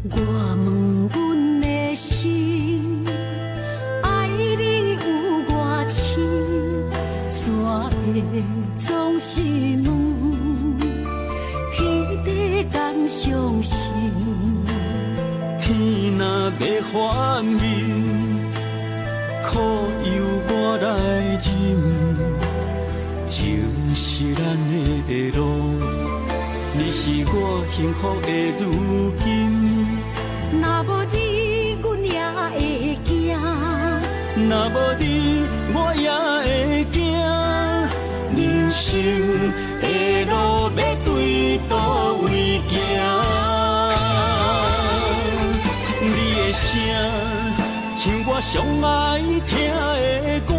我问阮的心，爱你有偌深，怎会总是问，天地敢相信？天若要反面，苦由我来忍，情是咱的路，你是我幸福的如今。若无你，阮也会惊；若无你，我也会惊。人生的路要对倒位行？你的声，像我上爱听的歌，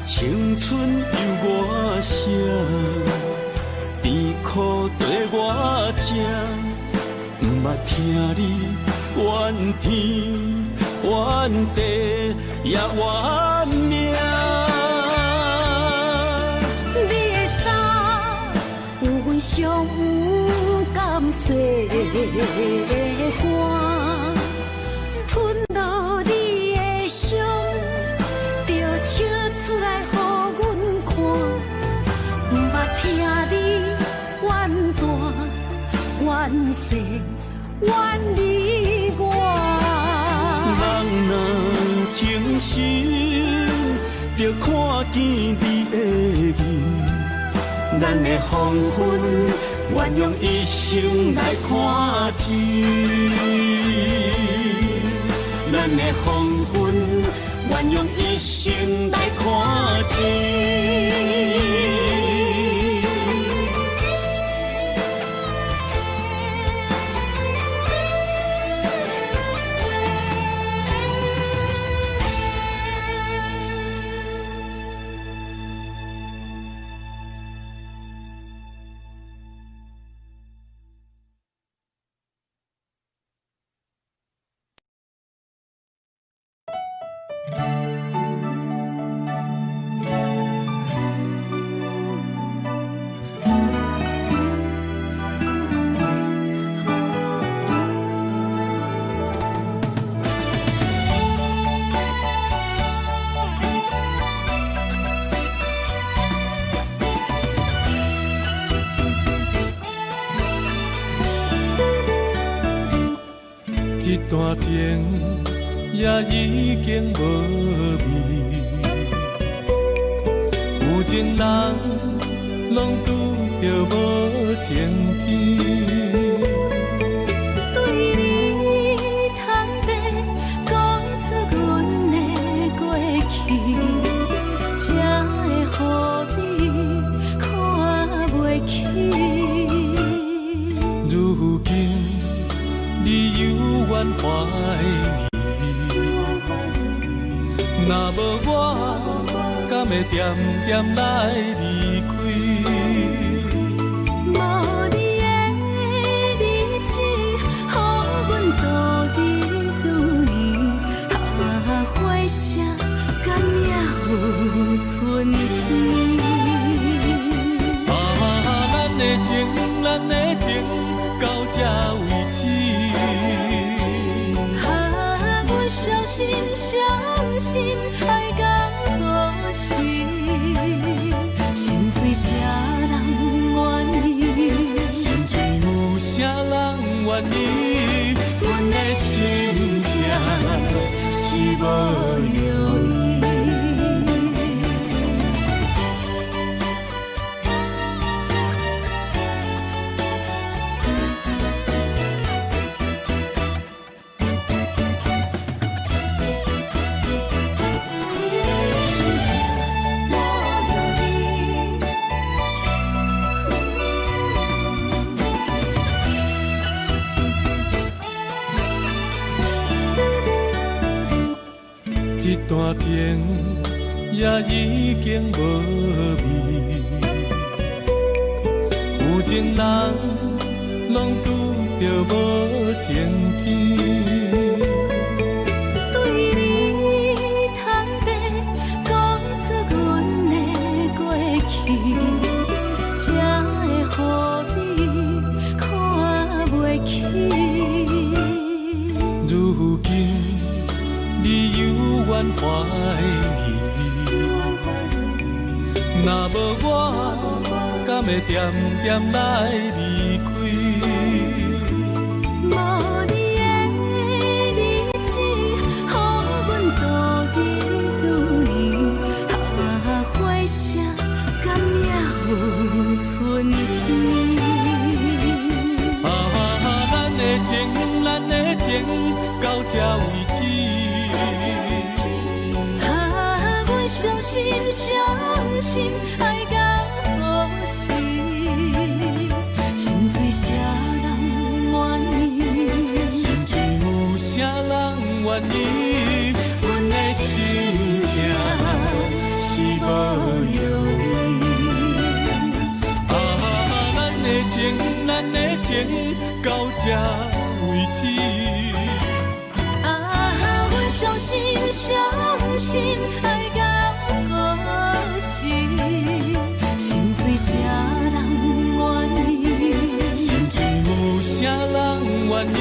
青春由我写，甜苦对我食。毋捌听你怨天怨地也怨命，你的衫有阮上有感细的汗，吞落你的伤，就笑出来予阮看。毋捌听你怨大怨细。怨你我，人若情深，着看见你的面，咱的黄昏，愿用一生来看尽。咱的黄昏，愿用一生来看尽。一段情也已经无味，有情人拢拄着无情天。对你坦白讲出阮的过去，才会予你看袂起。如今你犹原怀念，若无我，敢会点点来离开？无你的日子，予阮度日如年，花谢敢也有春天。咱的情，咱的情，到这为止。阮相信，相信爱到何时？心碎啥人愿意？心碎有啥人愿意？阮的心痛是无容易。一段情也已经无味，有情人拢拄着无情天。对你坦白讲出阮的过去，才会予你看袂起。如今你犹原怀疑，若无我，敢会点点来离开？无你的日子，予阮度日如年，花谢敢也有春天。咱的情，咱的情，到这为止。阮相信，相信爱到何时？心碎啥人愿意？心碎有啥人愿意？阮的心情是无容易。咱的情，咱的情，到这为止。阮相信，相信爱到何时？心碎啥人愿意？心碎有啥人愿意？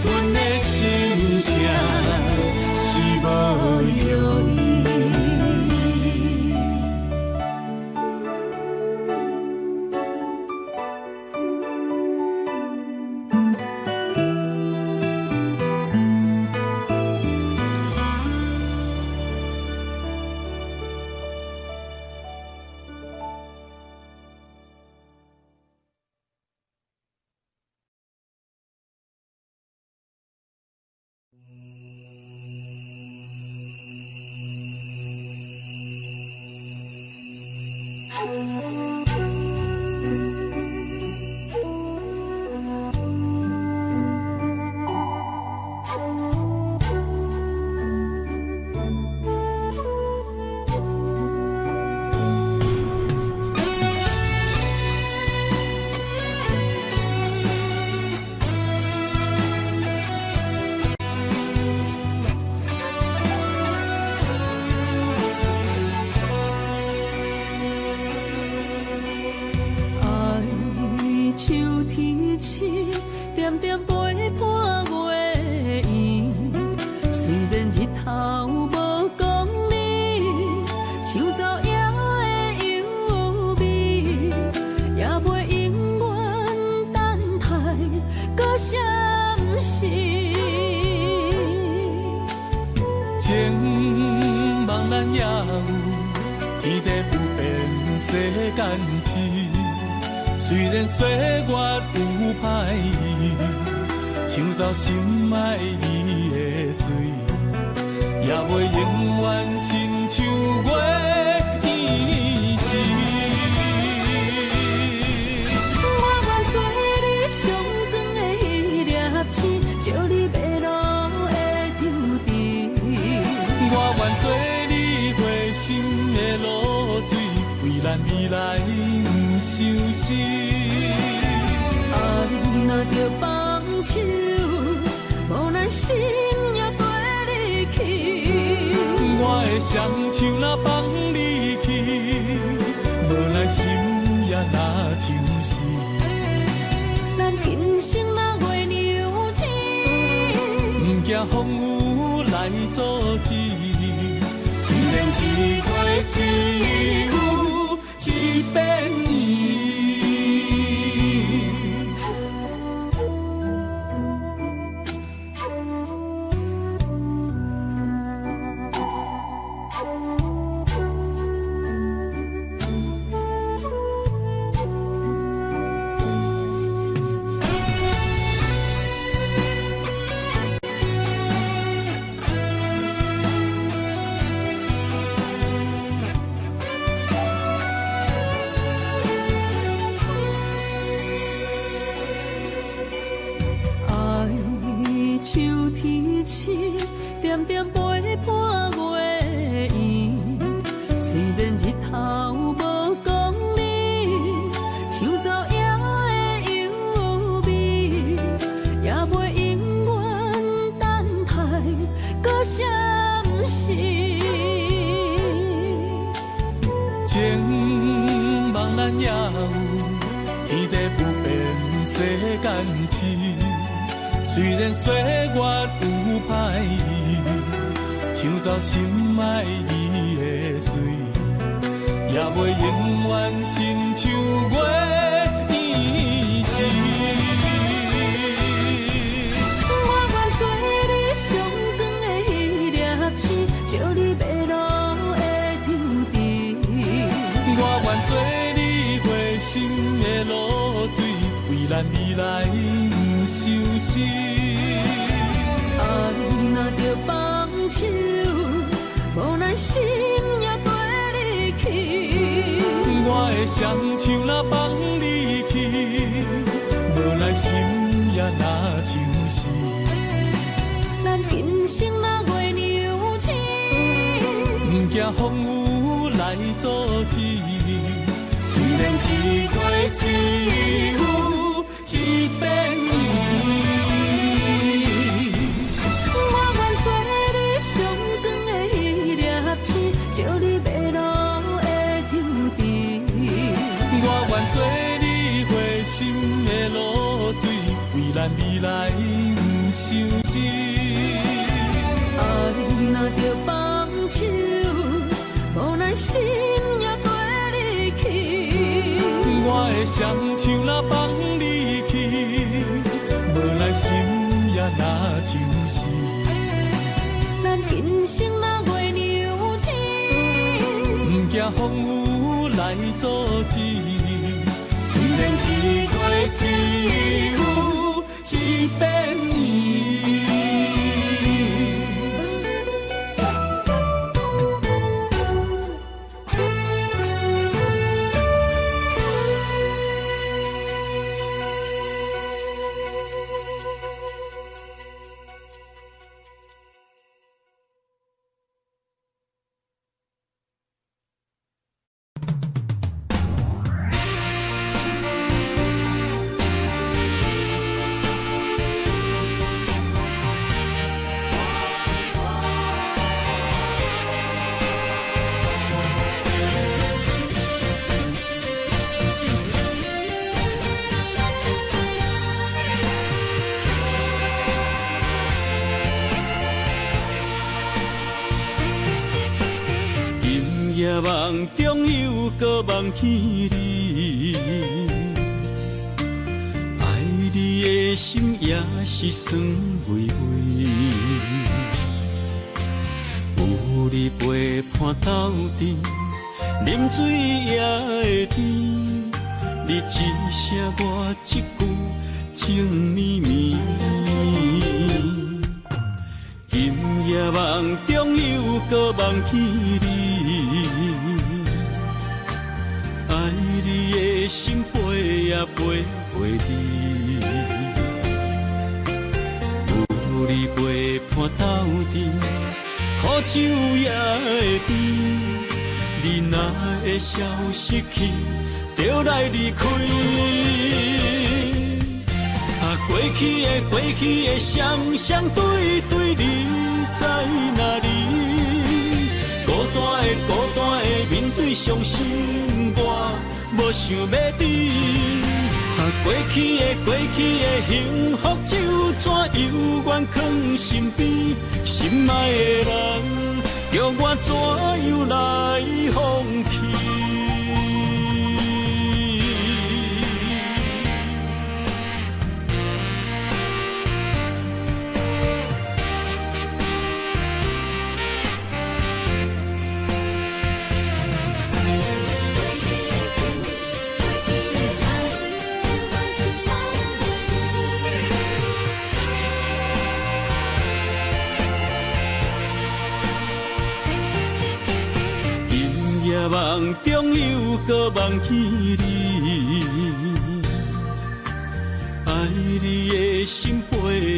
阮的心情是无容易。情茫然也有天地不变世间事，虽然岁月有歹意，抢走心爱你的水，也袂永远亲像月天时。我愿做你上长的迄粒星，照你迷路的丢滴。我愿做你回心的露水，为咱未来不伤心。爱若着放手，无咱心也跟你去。我的双手若放你去，无咱心也若像死。咱今生若月娘星，不惊风雨来阻止。虽然一月一有一变年。是。情茫然也有，天地不变，世间痴。虽然岁月有歹意，抢走心爱伊的水，也袂永远亲像月伊是。我愿做你上光的迄粒星，照你迷路的抽屉。我愿做你回心的露水，为咱未来不相思。爱若着放手，无咱心也跟你去。我的双手若放你去，无咱心也若像是。咱今生若月娘星，不惊风雨来阻止。虽然一月只有一遍伊。我愿做你上光的迄粒星，照你迷路的抽屉。我愿做你回心的露水，为咱未来不相思。爱若着放手，无咱心也跟你去。我的双手若放你去，无咱心也若像是。咱今生若月娘星，不惊风雨来阻止。虽然一月只有一遍伊。夜梦中又搁梦起你，爱你的心也是酸微微。有你陪伴斗阵，啉水也会甜。你一声我一句，情绵绵。今夜梦中又搁梦起你，爱你的心陪也陪你，有你陪伴斗阵，苦酒也会甜。你若会消失去，就来离开。过去的双双对对，你在哪里？孤单的面对伤心，我无想要知。过去的幸福就怎犹原藏身边？心爱的人，叫我怎样来放弃？夜梦中又搁梦起你，爱你的心陪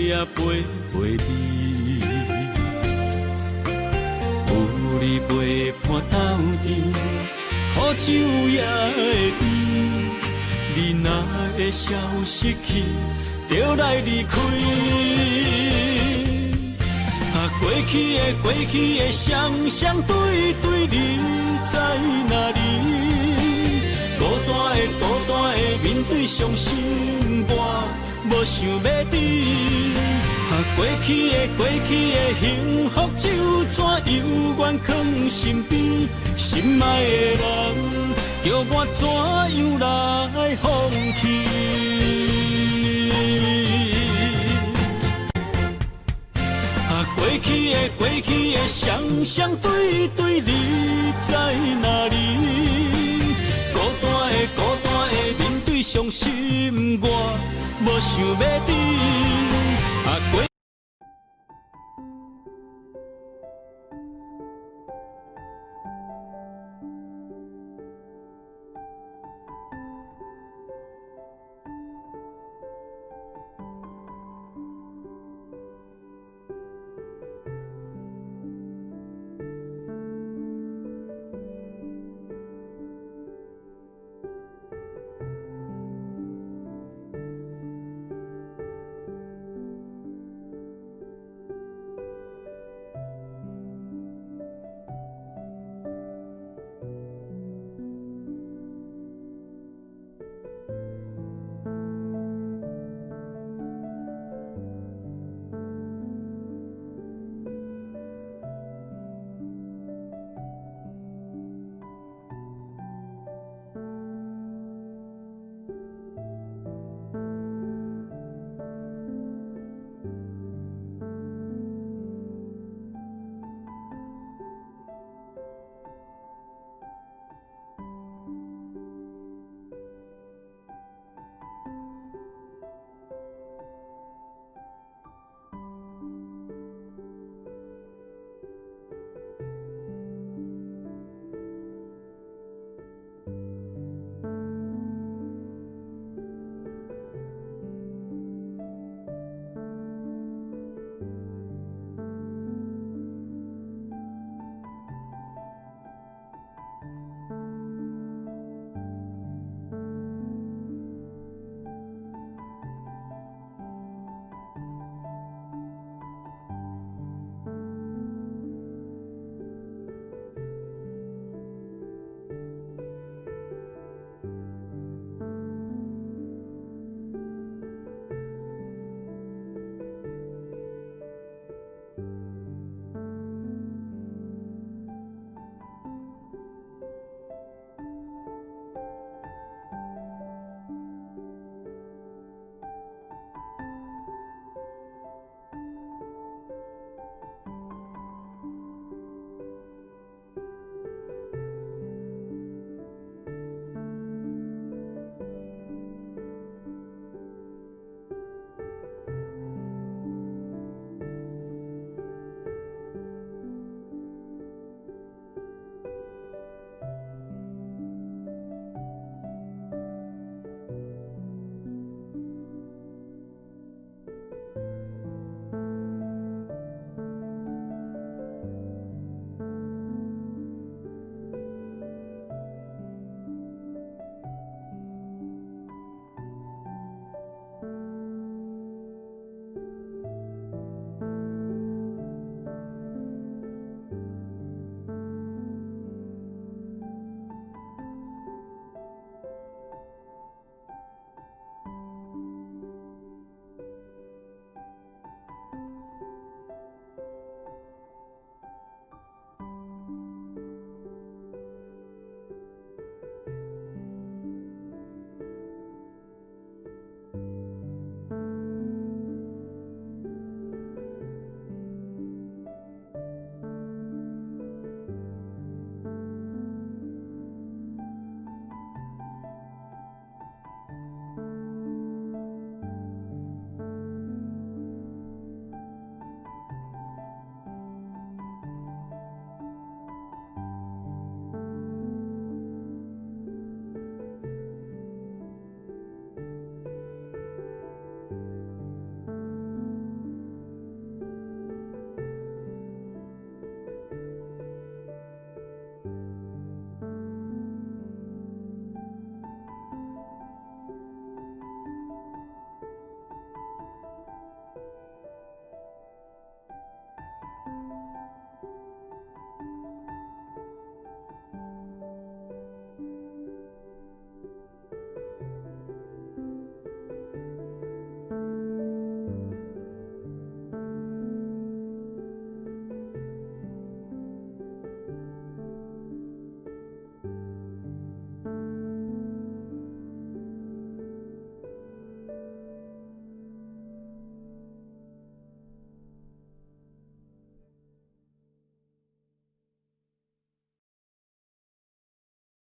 也陪你，有你陪伴斗阵，苦酒也会甜。你若会消失去，就来离开。过去的双双对对，你在哪里？孤单的面对伤心，我无想要知。过去的幸福就怎犹原藏心边？心爱的人，叫我怎样来放弃？过去的双双对对，你在哪里？孤单的面对伤心，我无想要知。